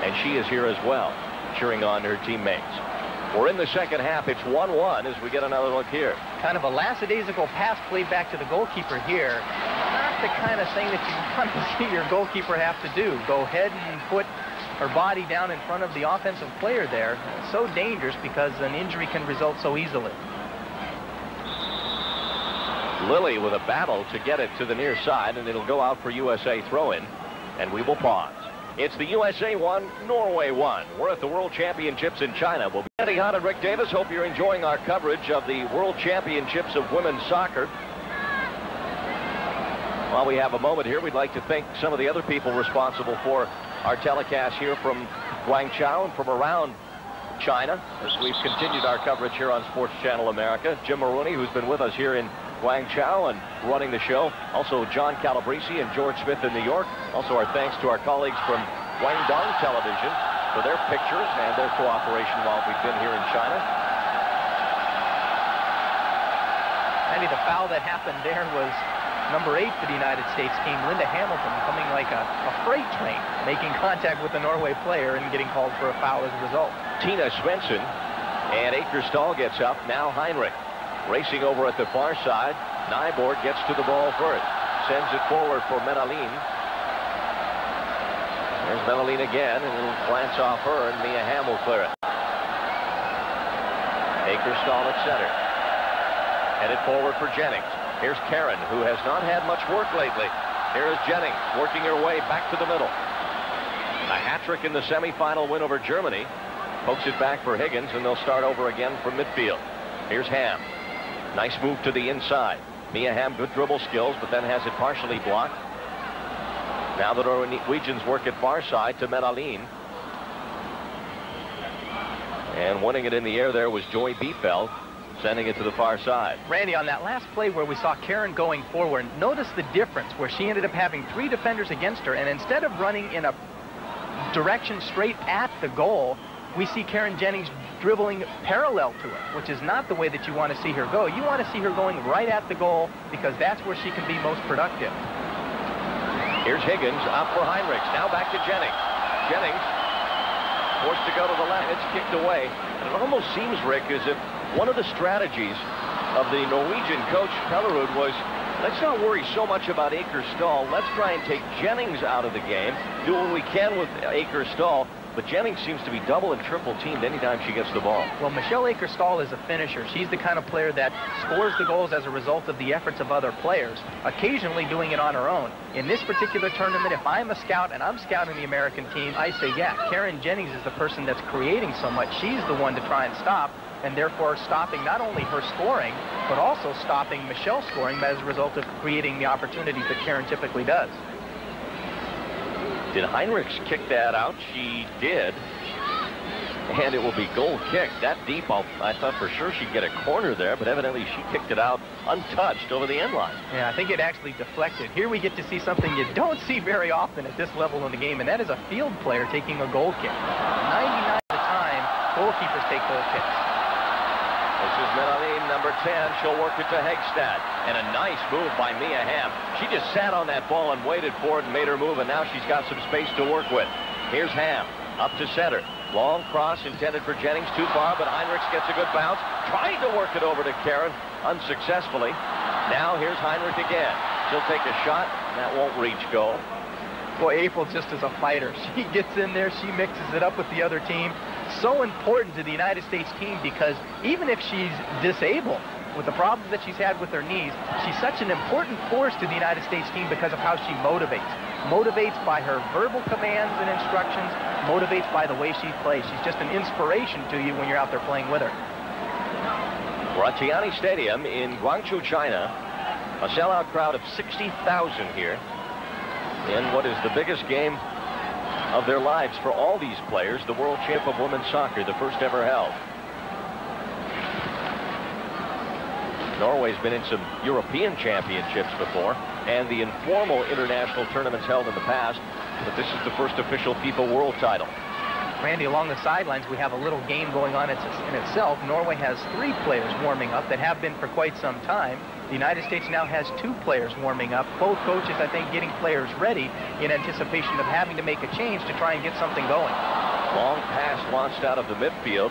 And she is here as well, cheering on her teammates. We're in the second half. It's 1-1 as we get another look here. Kind of a lackadaisical pass played back to the goalkeeper here. Not the kind of thing that you want to see your goalkeeper have to do. Go ahead and put her body down in front of the offensive player there. It's so dangerous because an injury can result so easily. Lilly with a battle to get it to the near side, and it'll go out for USA throw-in, and we will pause. It's the USA 1, Norway 1. We're at the World Championships in China. We'll be Andy Hunt and Rick Davis. Hope you're enjoying our coverage of the World Championships of women's soccer. While we have a moment here, we'd like to thank some of the other people responsible for our telecast here from Guangzhou and from around China as we've continued our coverage here on Sports Channel America. Jim Maroney, who's been with us here in Guangzhou and running the show. Also John Calabrese and George Smith in New York. Also our thanks to our colleagues from Guangdong Television for their pictures and their cooperation while we've been here in China. Andy, the foul that happened there was number 8 for the United States team, Linda Hamilton, coming like a freight train, making contact with the Norway player and getting called for a foul as a result. Tina Svensson and Akerstall gets up. Now Heinrich racing over at the far side. Nyborg gets to the ball first. Sends it forward for Medellin. There's Medellin again, and it'll glance off her, and Mia Hamm will clear it. Akerstall at center. Headed forward for Jennings. Here's Karen, who has not had much work lately. Here is Jennings working her way back to the middle. A hat-trick in the semifinal win over Germany. Pokes it back for Higgins, and they'll start over again from midfield. Here's Hamm. Nice move to the inside. Mia Hamm, good dribble skills, but then has it partially blocked. Now the Norwegians work it far side to Medellin. And winning it in the air there was Joy Biefeld, sending it to the far side. Randy, on that last play where we saw Karen going forward, notice the difference where she ended up having 3 defenders against her, and instead of running in a direction straight at the goal, we see Karen Jennings dribbling parallel to it, which is not the way that you want to see her go. You want to see her going right at the goal because that's where she can be most productive. Here's Higgins up for Heinrichs. Now back to Jennings. Jennings forced to go to the left. It's kicked away. And it almost seems, Rick, as if one of the strategies of the Norwegian coach Pellerud was, let's not worry so much about Akerstall. Let's try and take Jennings out of the game, do what we can with Akerstall. But Jennings seems to be double and triple teamed anytime she gets the ball. Well, Michelle Akerstall is a finisher. She's the kind of player that scores the goals as a result of the efforts of other players, occasionally doing it on her own. In this particular tournament, if I'm a scout and I'm scouting the American team, I say, yeah, Karen Jennings is the person that's creating so much. She's the one to try and stop, and therefore stopping not only her scoring, but also stopping Michelle scoring as a result of creating the opportunities that Karen typically does. Did Heinrichs kick that out? She did. And it will be goal kick. That deep, I thought for sure she'd get a corner there, but evidently she kicked it out untouched over the end line. Yeah, I think it actually deflected. Here we get to see something you don't see very often at this level in the game, and that is a field player taking a goal kick. 99% of the time, goalkeepers take goal kicks. This is Medaline, number 10. She'll work it to Hegstad. And a nice move by Mia Hamm. She just sat on that ball and waited for it and made her move, and now she's got some space to work with. Here's Hamm, up to center. Long cross intended for Jennings, too far, but Heinrichs gets a good bounce. Trying to work it over to Karen, unsuccessfully. Now here's Heinrich again. She'll take a shot, and that won't reach goal. Boy, April just is a fighter. She gets in there, she mixes it up with the other team. So important to the United States team because even if she's disabled with the problems that she's had with her knees, she's such an important force to the United States team because of how she motivates. Motivates by her verbal commands and instructions, motivates by the way she plays. She's just an inspiration to you when you're out there playing with her. We're at Tianyi Stadium in Guangzhou, China. A sellout crowd of 60,000 here in what is the biggest game of their lives for all these players, the World Champ of Women's Soccer, the first ever held. Norway's been in some European championships before and the informal international tournaments held in the past, but this is the first official FIFA World title. Randy, along the sidelines, we have a little game going on in itself. Norway has 3 players warming up that have been for quite some time. The United States now has 2 players warming up. Both coaches, I think, getting players ready in anticipation of having to make a change to try and get something going. Long pass launched out of the midfield.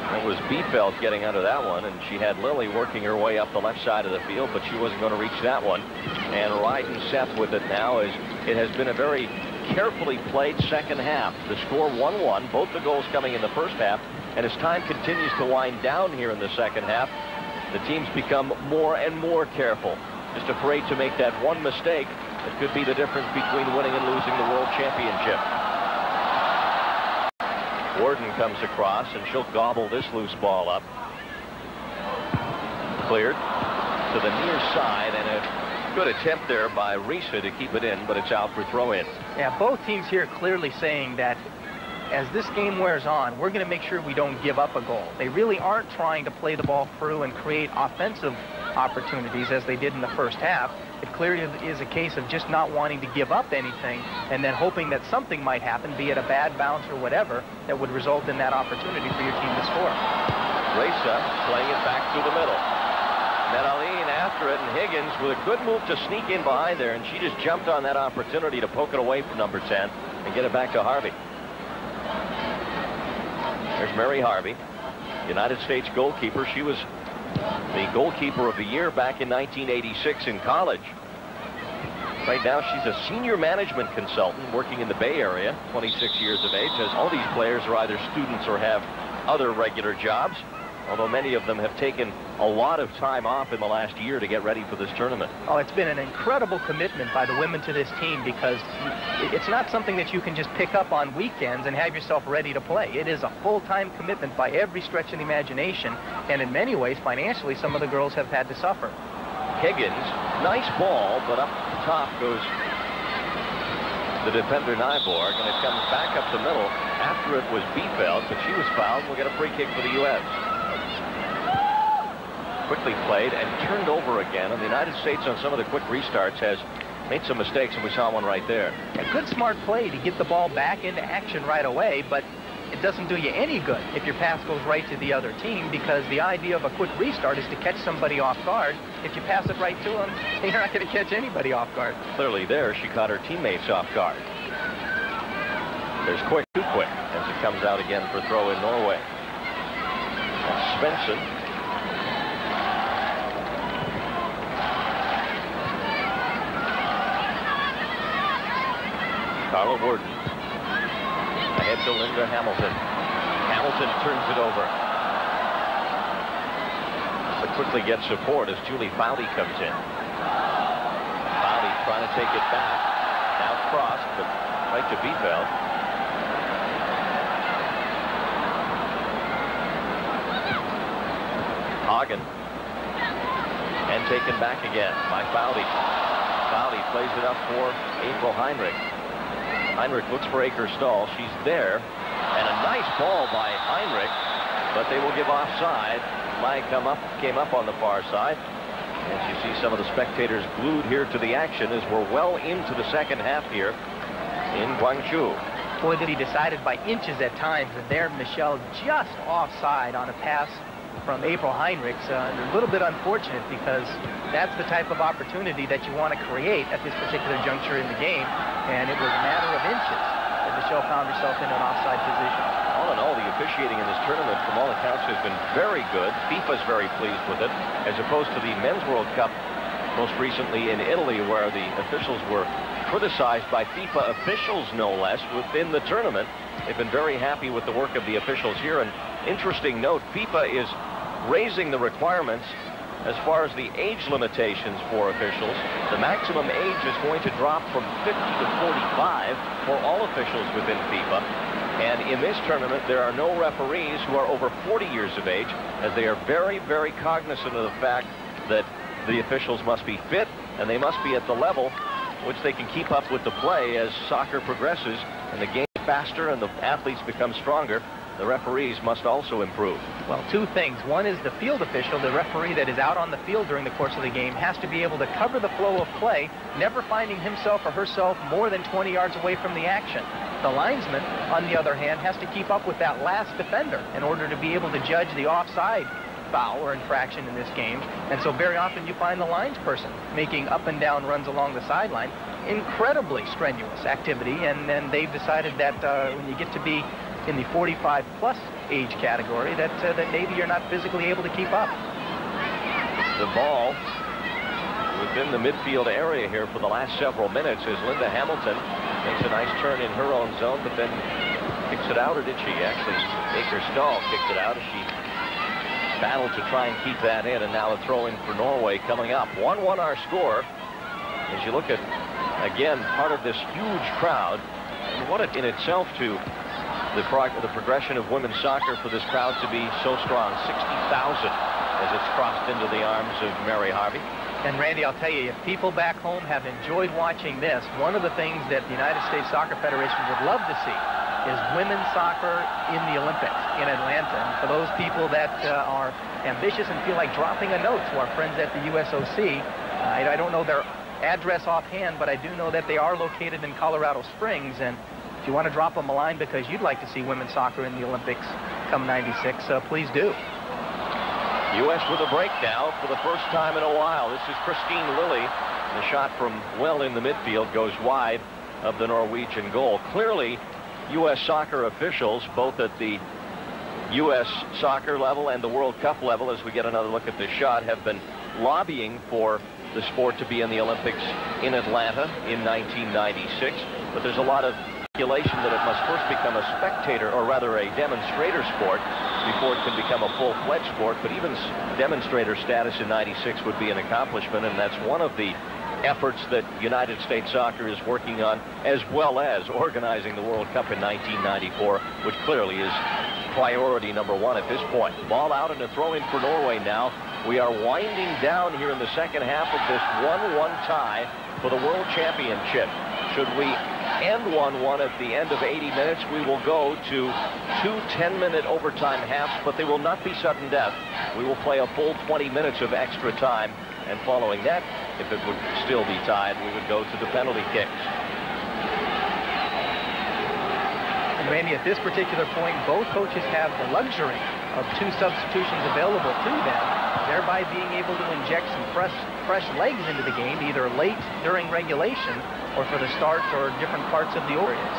It was Biefeld getting under that one, and she had Lily working her way up the left side of the field, but she wasn't going to reach that one. And Ryden Seth with it now, as it has been a very carefully played second half. The score 1-1, both the goals coming in the first half, and as time continues to wind down here in the second half, the teams become more and more careful, just afraid to make that one mistake that could be the difference between winning and losing the World Championship. Warden comes across, and she'll gobble this loose ball up. Cleared to the near side, and a good attempt there by Risa to keep it in, but it's out for throw-in. Yeah, both teams here clearly saying that as this game wears on, we're going to make sure we don't give up a goal. They really aren't trying to play the ball through and create offensive opportunities as they did in the first half. It clearly is a case of just not wanting to give up anything and then hoping that something might happen, be it a bad bounce or whatever, that would result in that opportunity for your team to score. Risa playing it back through the middle. Medaline after it, and Higgins with a good move to sneak in behind there, and she just jumped on that opportunity to poke it away from number 10 and get it back to Harvey. There's Mary Harvey, United States goalkeeper. She was the goalkeeper of the year back in 1986 in college. Right now she's a senior management consultant working in the Bay Area, 26 years of age, as all these players are either students or have other regular jobs, although many of them have taken a lot of time off in the last year to get ready for this tournament. Oh, it's been an incredible commitment by the women to this team because it's not something that you can just pick up on weekends and have yourself ready to play. It is a full-time commitment by every stretch of the imagination, and in many ways, financially, some of the girls have had to suffer. Higgins, nice ball, but up top goes the defender Nyborg, and it comes back up the middle. After it was Biefeld, but she was fouled. We'll get a free kick for the U.S. Quickly played and turned over again, and the United States on some of the quick restarts has made some mistakes, and we saw one right there. A good smart play to get the ball back into action right away, but it doesn't do you any good if your pass goes right to the other team, because the idea of a quick restart is to catch somebody off guard. If you pass it right to them, you're not going to catch anybody off guard. Clearly there, she caught her teammates off guard. There's Quick, too quick, as it comes out again for throw in Norway. That's Svensson. Carla Worden ahead to Linda Hamilton. Hamilton turns it over, but quickly gets support as Julie Fowley comes in. Fowley trying to take it back. Now crossed, but right to Biefeld. Hagen. And taken back again by Fowley. Fowley plays it up for April Heinrich. Heinrich looks for Aker Stahl. She's there, And a nice ball by Heinrich, but they will give offside. Flag came up on the far side. As you see some of the spectators glued here to the action as we're well into the second half here in Guangzhou. Boy, that he decided by inches at times, and there Michel just offside on a pass from April Heinrichs. A little bit unfortunate because that's the type of opportunity that you want to create at this particular juncture in the game, and it was a matter of inches that Michel found herself in an offside position. All in all, the officiating in this tournament, from all accounts, has been very good. FIFA's very pleased with it, as opposed to the Men's World Cup most recently in Italy, where the officials were criticized by FIFA officials, no less, within the tournament. They've been very happy with the work of the officials here. And interesting note, FIFA is raising the requirements as far as the age limitations for officials. The maximum age is going to drop from 50 to 45 for all officials within FIFA. And in this tournament, there are no referees who are over 40 years of age, as they are very, very cognizant of the fact that the officials must be fit, and they must be at the level which they can keep up with the play as soccer progresses and the game faster and the athletes become stronger. The referees must also improve. Well, two things. One is the field official, the referee that is out on the field during the course of the game, has to be able to cover the flow of play, never finding himself or herself more than 20 yards away from the action. The linesman, on the other hand, has to keep up with that last defender in order to be able to judge the offside foul or infraction in this game. And so very often you find the lines person making up and down runs along the sideline. Incredibly strenuous activity, and then they've decided that when you get to be in the 45-plus age category, that maybe you're not physically able to keep up. The ball within the midfield area here for the last several minutes as Linda Hamilton makes a nice turn in her own zone, but then kicks it out, or did she? Actually, Baker Stahl kicked it out as she battled to try and keep that in, and now a throw in for Norway coming up. 1-1 our score. As you look at, again, part of this huge crowd, and what it in itself to the progression of women's soccer for this crowd to be so strong. 60,000 as it's crossed into the arms of Mary Harvey. And Randy, I'll tell you, if people back home have enjoyed watching this, one of the things that the United States Soccer Federation would love to see is women's soccer in the Olympics in Atlanta. And for those people that are ambitious and feel like dropping a note to our friends at the USOC, I don't know their address offhand, but I do know that they are located in Colorado Springs. And if you want to drop them a line because you'd like to see women's soccer in the Olympics come '96, please do. U.S. with a break now for the first time in a while. This is Christine Lilly. The shot from well in the midfield goes wide of the Norwegian goal. Clearly, U.S. soccer officials, both at the U.S. soccer level and the World Cup level, as we get another look at this shot, have been lobbying for the sport to be in the Olympics in Atlanta in 1996. But there's a lot of speculation that it must first become a spectator, or rather a demonstrator sport, before it can become a full-fledged sport. But even demonstrator status in '96 would be an accomplishment, and that's one of the efforts that United States Soccer is working on, as well as organizing the World Cup in 1994, which clearly is priority number one at this point. Ball out and a throw-in for Norway now. We are winding down here in the second half of this 1-1 tie for the World Championship. Should we end 1-1 at the end of 80 minutes, we will go to 2 10-minute overtime halves, but they will not be sudden death. We will play a full 20 minutes of extra time, and following that, if it would still be tied, we would go to the penalty kicks. And Randy, at this particular point, both coaches have the luxury of 2 substitutions available to them, thereby being able to inject some fresh legs into the game, either late during regulation or for the start or different parts of the periods.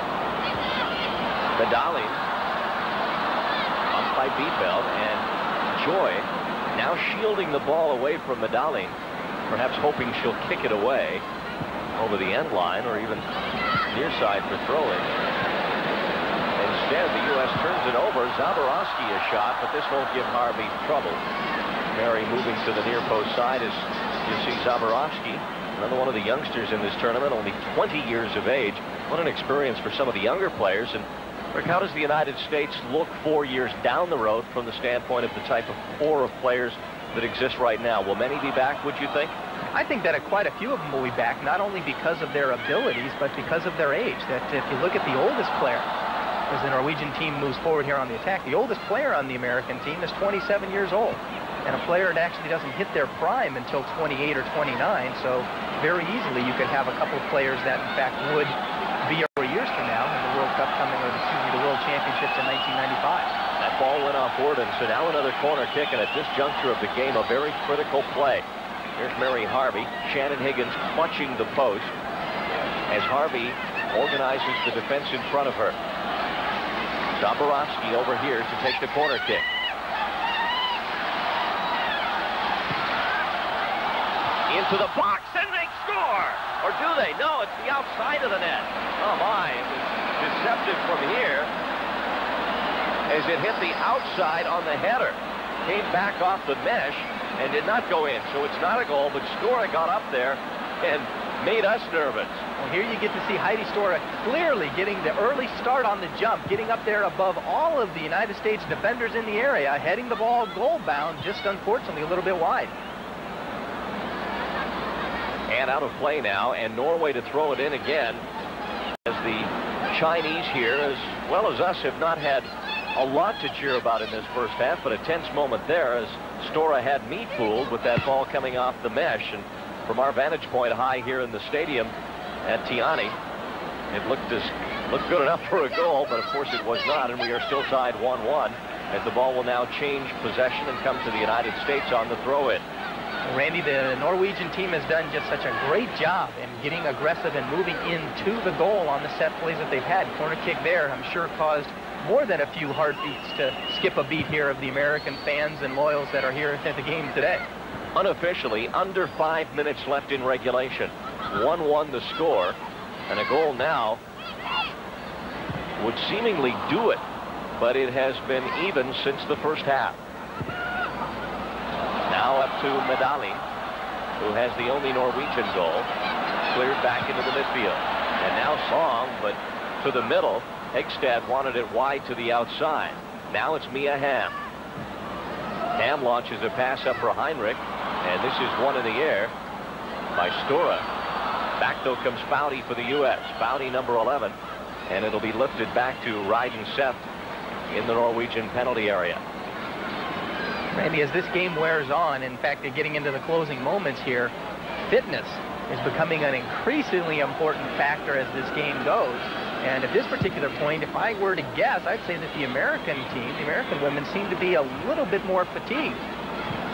Medallion bumped by Biefeld, and Joy now shielding the ball away from Medallion, perhaps hoping she'll kick it away over the end line or even near side for throwing. Instead, the U.S. turns it over. Zaborowski a shot, but this won't give Harvey trouble. Mary moving to the near post side as you see Zaborowski, another one of the youngsters in this tournament, only 20 years of age. What an experience for some of the younger players. And Rick, how does the United States look 4 years down the road from the standpoint of the type of core of players that exist right now? Will many be back, would you think? I think that quite a few of them will be back, not only because of their abilities, but because of their age. That if you look at the oldest player as the Norwegian team moves forward here on the attack. The oldest player on the American team is 27 years old, and a player that actually doesn't hit their prime until 28 or 29, so very easily you could have a couple of players that, in fact, would be over years from now in the World Cup coming, or excuse me, the World Championships in 1995. That ball went off Worden, so now another corner kick, and at this juncture of the game, a very critical play. Here's Mary Harvey. Shannon Higgins clutching the post as Harvey organizes the defense in front of her. Dombrowski over here to take the corner kick. Into the box, and they score! Or do they? No, it's the outside of the net. Oh my, it was deceptive from here as it hit the outside on the header. Came back off the mesh and did not go in. So it's not a goal, but Stora got up there and made us nervous. Well, here you get to see Heidi Stora clearly getting the early start on the jump, getting up there above all of the United States defenders in the area, heading the ball goal bound, just unfortunately a little bit wide. And out of play now, and Norway to throw it in again, as the Chinese here, as well as us, have not had a lot to cheer about in this first half, but a tense moment there as Stora had me fooled with that ball coming off the mesh. And from our vantage point high here in the stadium at Tiani, it looked good enough for a goal, but of course it was not, and we are still tied 1-1 as the ball will now change possession and come to the United States on the throw-in. Randy, the Norwegian team has done just such a great job in getting aggressive and moving into the goal on the set plays that they've had. Corner kick there, I'm sure, caused more than a few heartbeats to skip a beat here of the American fans and loyals that are here at the game today. Unofficially, under 5 minutes left in regulation. 1-1 the score, and a goal now would seemingly do it, but it has been even since the first half. Now up to Medalin, who has the only Norwegian goal, cleared back into the midfield. And now Song, but to the middle. Hegstad wanted it wide to the outside. Now it's Mia Hamm. Hamm launches a pass up for Heinrich, and this is one in the air by Stora. Back though comes Foudy for the U.S. Foudy number 11, and it'll be lifted back to Ryden Seth in the Norwegian penalty area. Randy, as this game wears on, in fact, they're getting into the closing moments here, fitness is becoming an increasingly important factor as this game goes. And at this particular point, if I were to guess, I'd say that the American team, the American women, seem to be a little bit more fatigued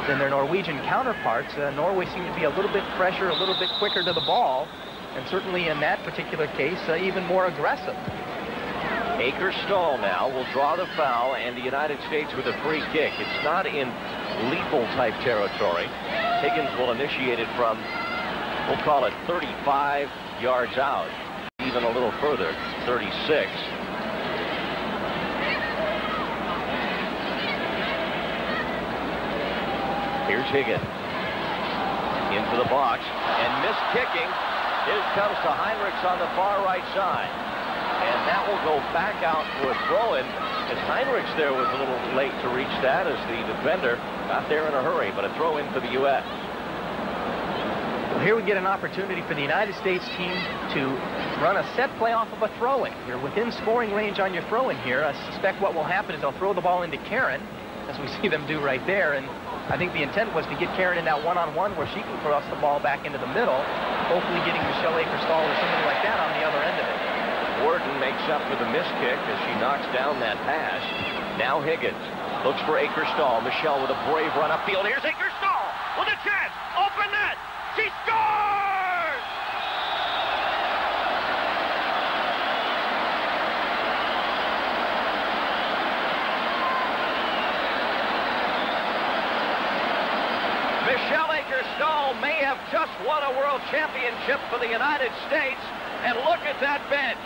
than their Norwegian counterparts. Norway seemed to be a little bit fresher, a little bit quicker to the ball, and certainly in that particular case, even more aggressive. Aker-Stahl now will draw the foul, and the United States with a free kick. It's not in lethal type territory. Higgins will initiate it from, we'll call it 35 yards out, even a little further, 36. Here's Higgins into the box, and missed kicking. Here comes to Heinrichs on the far right side. And that will go back out for a throw-in, as Heinrichs there was a little late to reach that as the defender got there in a hurry, but a throw-in for the U.S. Well, here we get an opportunity for the United States team to run a set play off of a throw-in. You're within scoring range on your throw-in here. I suspect what will happen is they'll throw the ball into Karen, as we see them do right there, and I think the intent was to get Karen in that one-on-one where she can cross the ball back into the middle, hopefully getting Michelle Aker-Stahl or somebody like that on the other end of it. Worden makes up for the missed kick as she knocks down that pass. Now Higgins looks for Aker-Stahl. Michelle with a brave run upfield. Here's Aker-Stahl with a chance. Open net. She scores! Michelle Aker-Stahl may have just won a world championship for the United States. And look at that bench.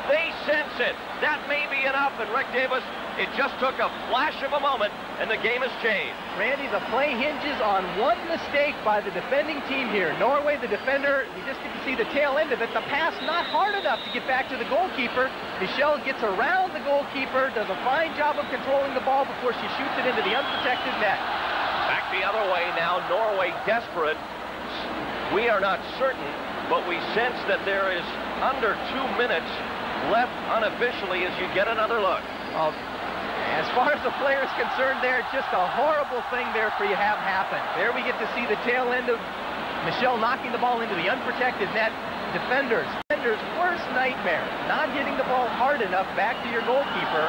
They sense it. That may be enough. And Rick Davis, it just took a flash of a moment, and the game has changed. Randy, the play hinges on one mistake by the defending team here. Norway, the defender, you just get to see the tail end of it. The pass not hard enough to get back to the goalkeeper. Michelle gets around the goalkeeper, does a fine job of controlling the ball before she shoots it into the unprotected net. Back the other way now. Norway desperate. We are not certain, but we sense that there is under 2 minutes left unofficially as you get another look. Well, as far as the player is concerned there, just a horrible thing there for you have happen. There we get to see the tail end of Michelle knocking the ball into the unprotected net. Defender's worst nightmare, not hitting the ball hard enough back to your goalkeeper.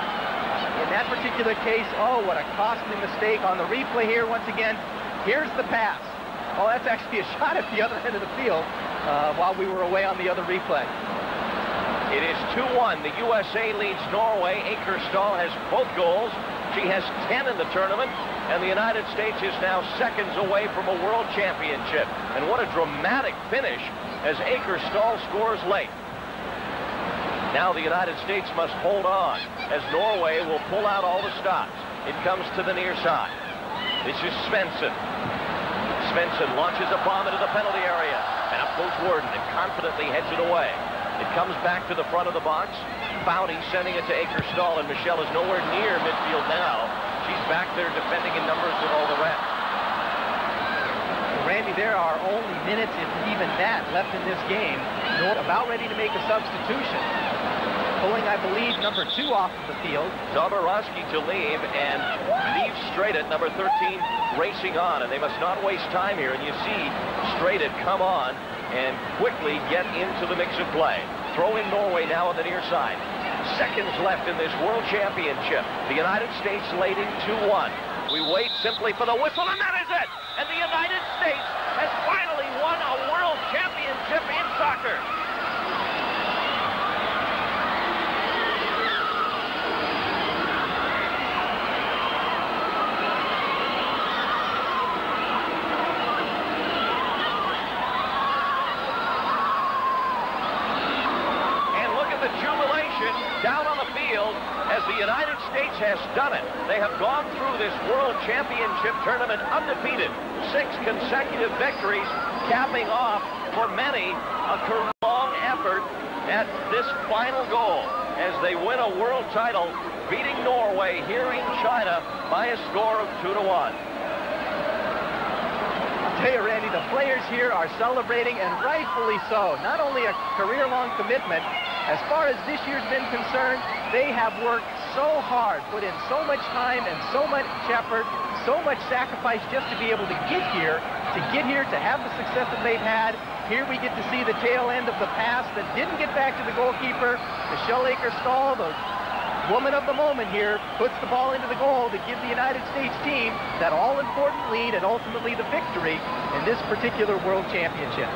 In that particular case, oh, what a costly mistake on the replay here. Once again, here's the pass. Oh, that's actually a shot at the other end of the field while we were away on the other replay. It is 2-1. The USA leads Norway. Akerstal has both goals. She has 10 in the tournament, and the United States is now seconds away from a world championship. And what a dramatic finish as Akerstal scores late. Now the United States must hold on as Norway will pull out all the stops. It comes to the near side. This is Svensson. Svensson launches a bomb into the penalty area, and up goes Worden and confidently heads it away. It comes back to the front of the box. Founty sending it to Akerstal, and Michelle is nowhere near midfield now. She's back there defending in numbers with all the rest. Randy, there are only minutes, if even that, left in this game. About ready to make a substitution. Pulling, I believe, number 2 off of the field. Zaborowski to leave, and leave Stradit, number 13, racing on. And they must not waste time here. And you see Stradit come on and quickly get into the mix of play. Throw in Norway now on the near side. Seconds left in this World Championship. The United States leading 2-1. We wait simply for the whistle, and that is it! And the United States has finally won a World Championship in soccer. Down on the field as the United States has done it. They have gone through this World Championship tournament undefeated. 6 consecutive victories, capping off for many a long effort at this final goal as they win a world title, beating Norway here in China by a score of 2-1. I'll tell you, Randy, the players here are celebrating, and rightfully so. Not only a career-long commitment, as far as this year's been concerned, they have worked so hard, put in so much time and so much effort, so much sacrifice just to be able to get here, to have the success that they've had. Here we get to see the tail end of the pass that didn't get back to the goalkeeper. Michelle Akerstal, the woman of the moment here, puts the ball into the goal to give the United States team that all-important lead and ultimately the victory in this particular World Championship.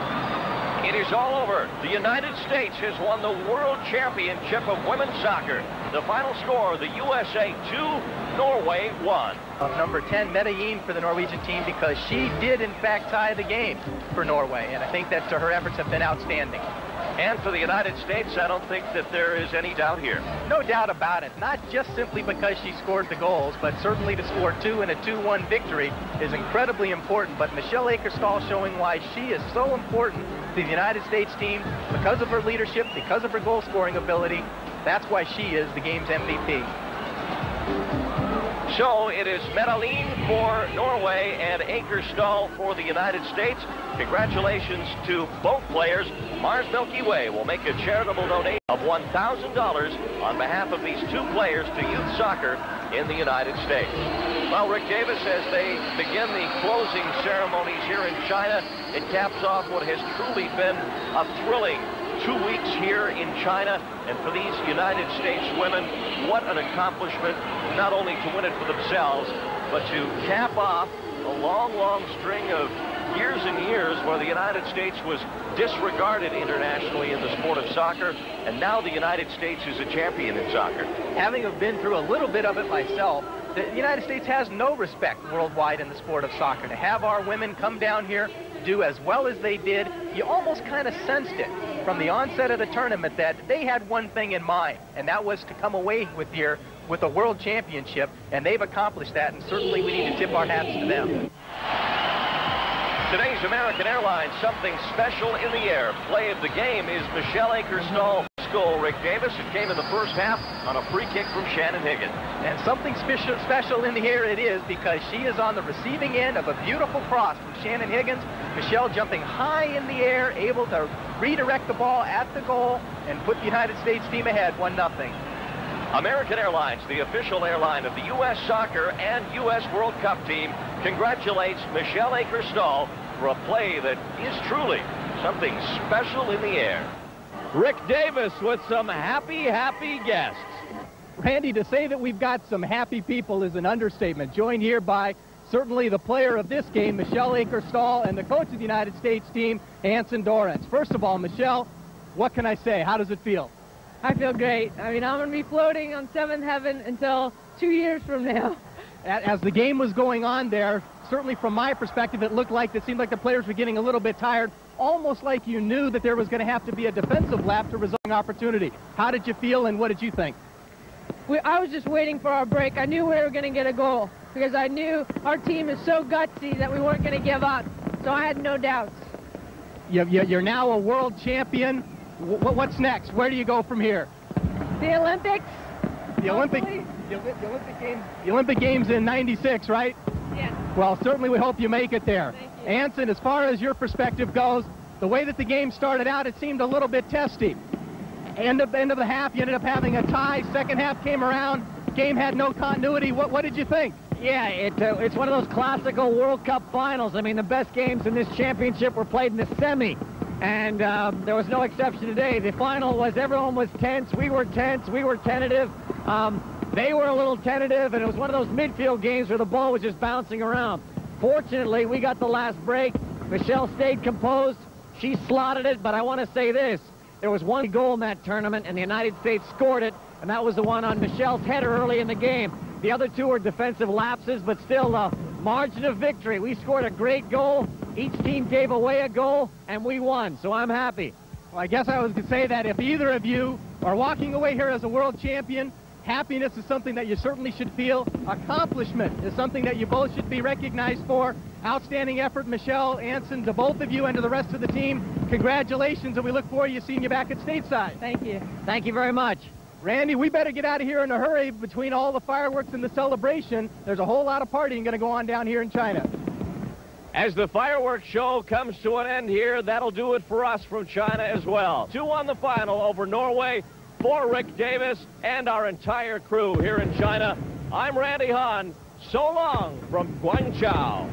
It is all over. The United States has won the World Championship of Women's Soccer. The final score, the USA 2, Norway 1. Number 10, Medellin for the Norwegian team, because she did, in fact, tie the game for Norway, and I think that her efforts have been outstanding. And for the United States, I don't think that there is any doubt here. No doubt about it. Not just simply because she scored the goals, but certainly to score 2 in a 2-1 victory is incredibly important. But Michelle Akerstal showing why she is so important to the United States team because of her leadership, because of her goal-scoring ability. That's why she is the game's MVP. So it is Medellin for Norway and Akerstal for the United States. Congratulations to both players. Mars Milky Way will make a charitable donation of $1,000 on behalf of these 2 players to youth soccer in the United States. Well, Rick Davis, as they begin the closing ceremonies here in China, it caps off what has truly been a thrilling 2 weeks here in China. And for these United States women, what an accomplishment, not only to win it for themselves, but to cap off a long, long string of years and years where the United States was disregarded internationally in the sport of soccer, and now the United States is a champion in soccer. Having been through a little bit of it myself, the United States has no respect worldwide in the sport of soccer. To have our women come down here, do as well as they did, you almost kind of sensed it from the onset of the tournament that they had one thing in mind, and that was to come away with a world championship, and they've accomplished that, and certainly we need to tip our hats to them. Today's American Airlines, something special in the air. Play of the game is Michelle Akerstal. Goal, Rick Davis. It came in the first half on a free kick from Shannon Higgins. And something special in the air it is, because she is on the receiving end of a beautiful cross from Shannon Higgins. Michelle jumping high in the air, able to redirect the ball at the goal and put the United States team ahead 1-0. American Airlines, the official airline of the U.S. Soccer and U.S. World Cup team, congratulates Michelle Akerstall for a play that is truly something special in the air. Rick Davis with some happy guests. Randy, to say that we've got some happy people is an understatement. Joined here by certainly the player of this game, Michelle Akerstall, and the coach of the United States team, Anson Dorrance. First of all, Michelle, what can I say? How does it feel? I feel great. I mean, I'm going to be floating on 7th heaven until 2 years from now. As the game was going on there, certainly from my perspective, it seemed like the players were getting a little bit tired, almost like you knew that there was going to have to be a defensive lap to resolve an opportunity. How did you feel, and what did you think? I was just waiting for our break. I knew we were going to get a goal because I knew our team is so gutsy that we weren't going to give up. So I had no doubts. You're now a world champion. What's next? Where do you go from here? The Olympics. The Olympic Games in '96, right? Yes. Well, certainly we hope you make it there. Thank you. Anson, as far as your perspective goes, the way that the game started out, it seemed a little bit testy. End of the half, you ended up having a tie. Second half came around. Game had no continuity. What did you think? Yeah, it's one of those classical World Cup finals. I mean, the best games in this championship were played in the semi. And there was no exception today. The final was, everyone was tense. We were tense. We were tentative. They were a little tentative, and it was one of those midfield games where the ball was just bouncing around. Fortunately, we got the last break. Michelle stayed composed. She slotted it, but I want to say this. There was one goal in that tournament, and the United States scored it, and that was the one on Michelle's header early in the game. The other two were defensive lapses, but still a margin of victory. We scored a great goal. Each team gave away a goal, and we won, so I'm happy. Well, I guess I was going to say that if either of you are walking away here as a world champion, happiness is something that you certainly should feel. Accomplishment is something that you both should be recognized for. Outstanding effort, Michelle, Anson, to both of you and to the rest of the team. Congratulations, and we look forward to seeing you back at stateside. Thank you. Thank you very much. Randy, we better get out of here in a hurry. Between all the fireworks and the celebration, there's a whole lot of partying going to go on down here in China. As the fireworks show comes to an end here, that'll do it for us from China as well. 2-1 the final over Norway for Rick Davis and our entire crew here in China. I'm Randy Hahn. So long from Guangzhou.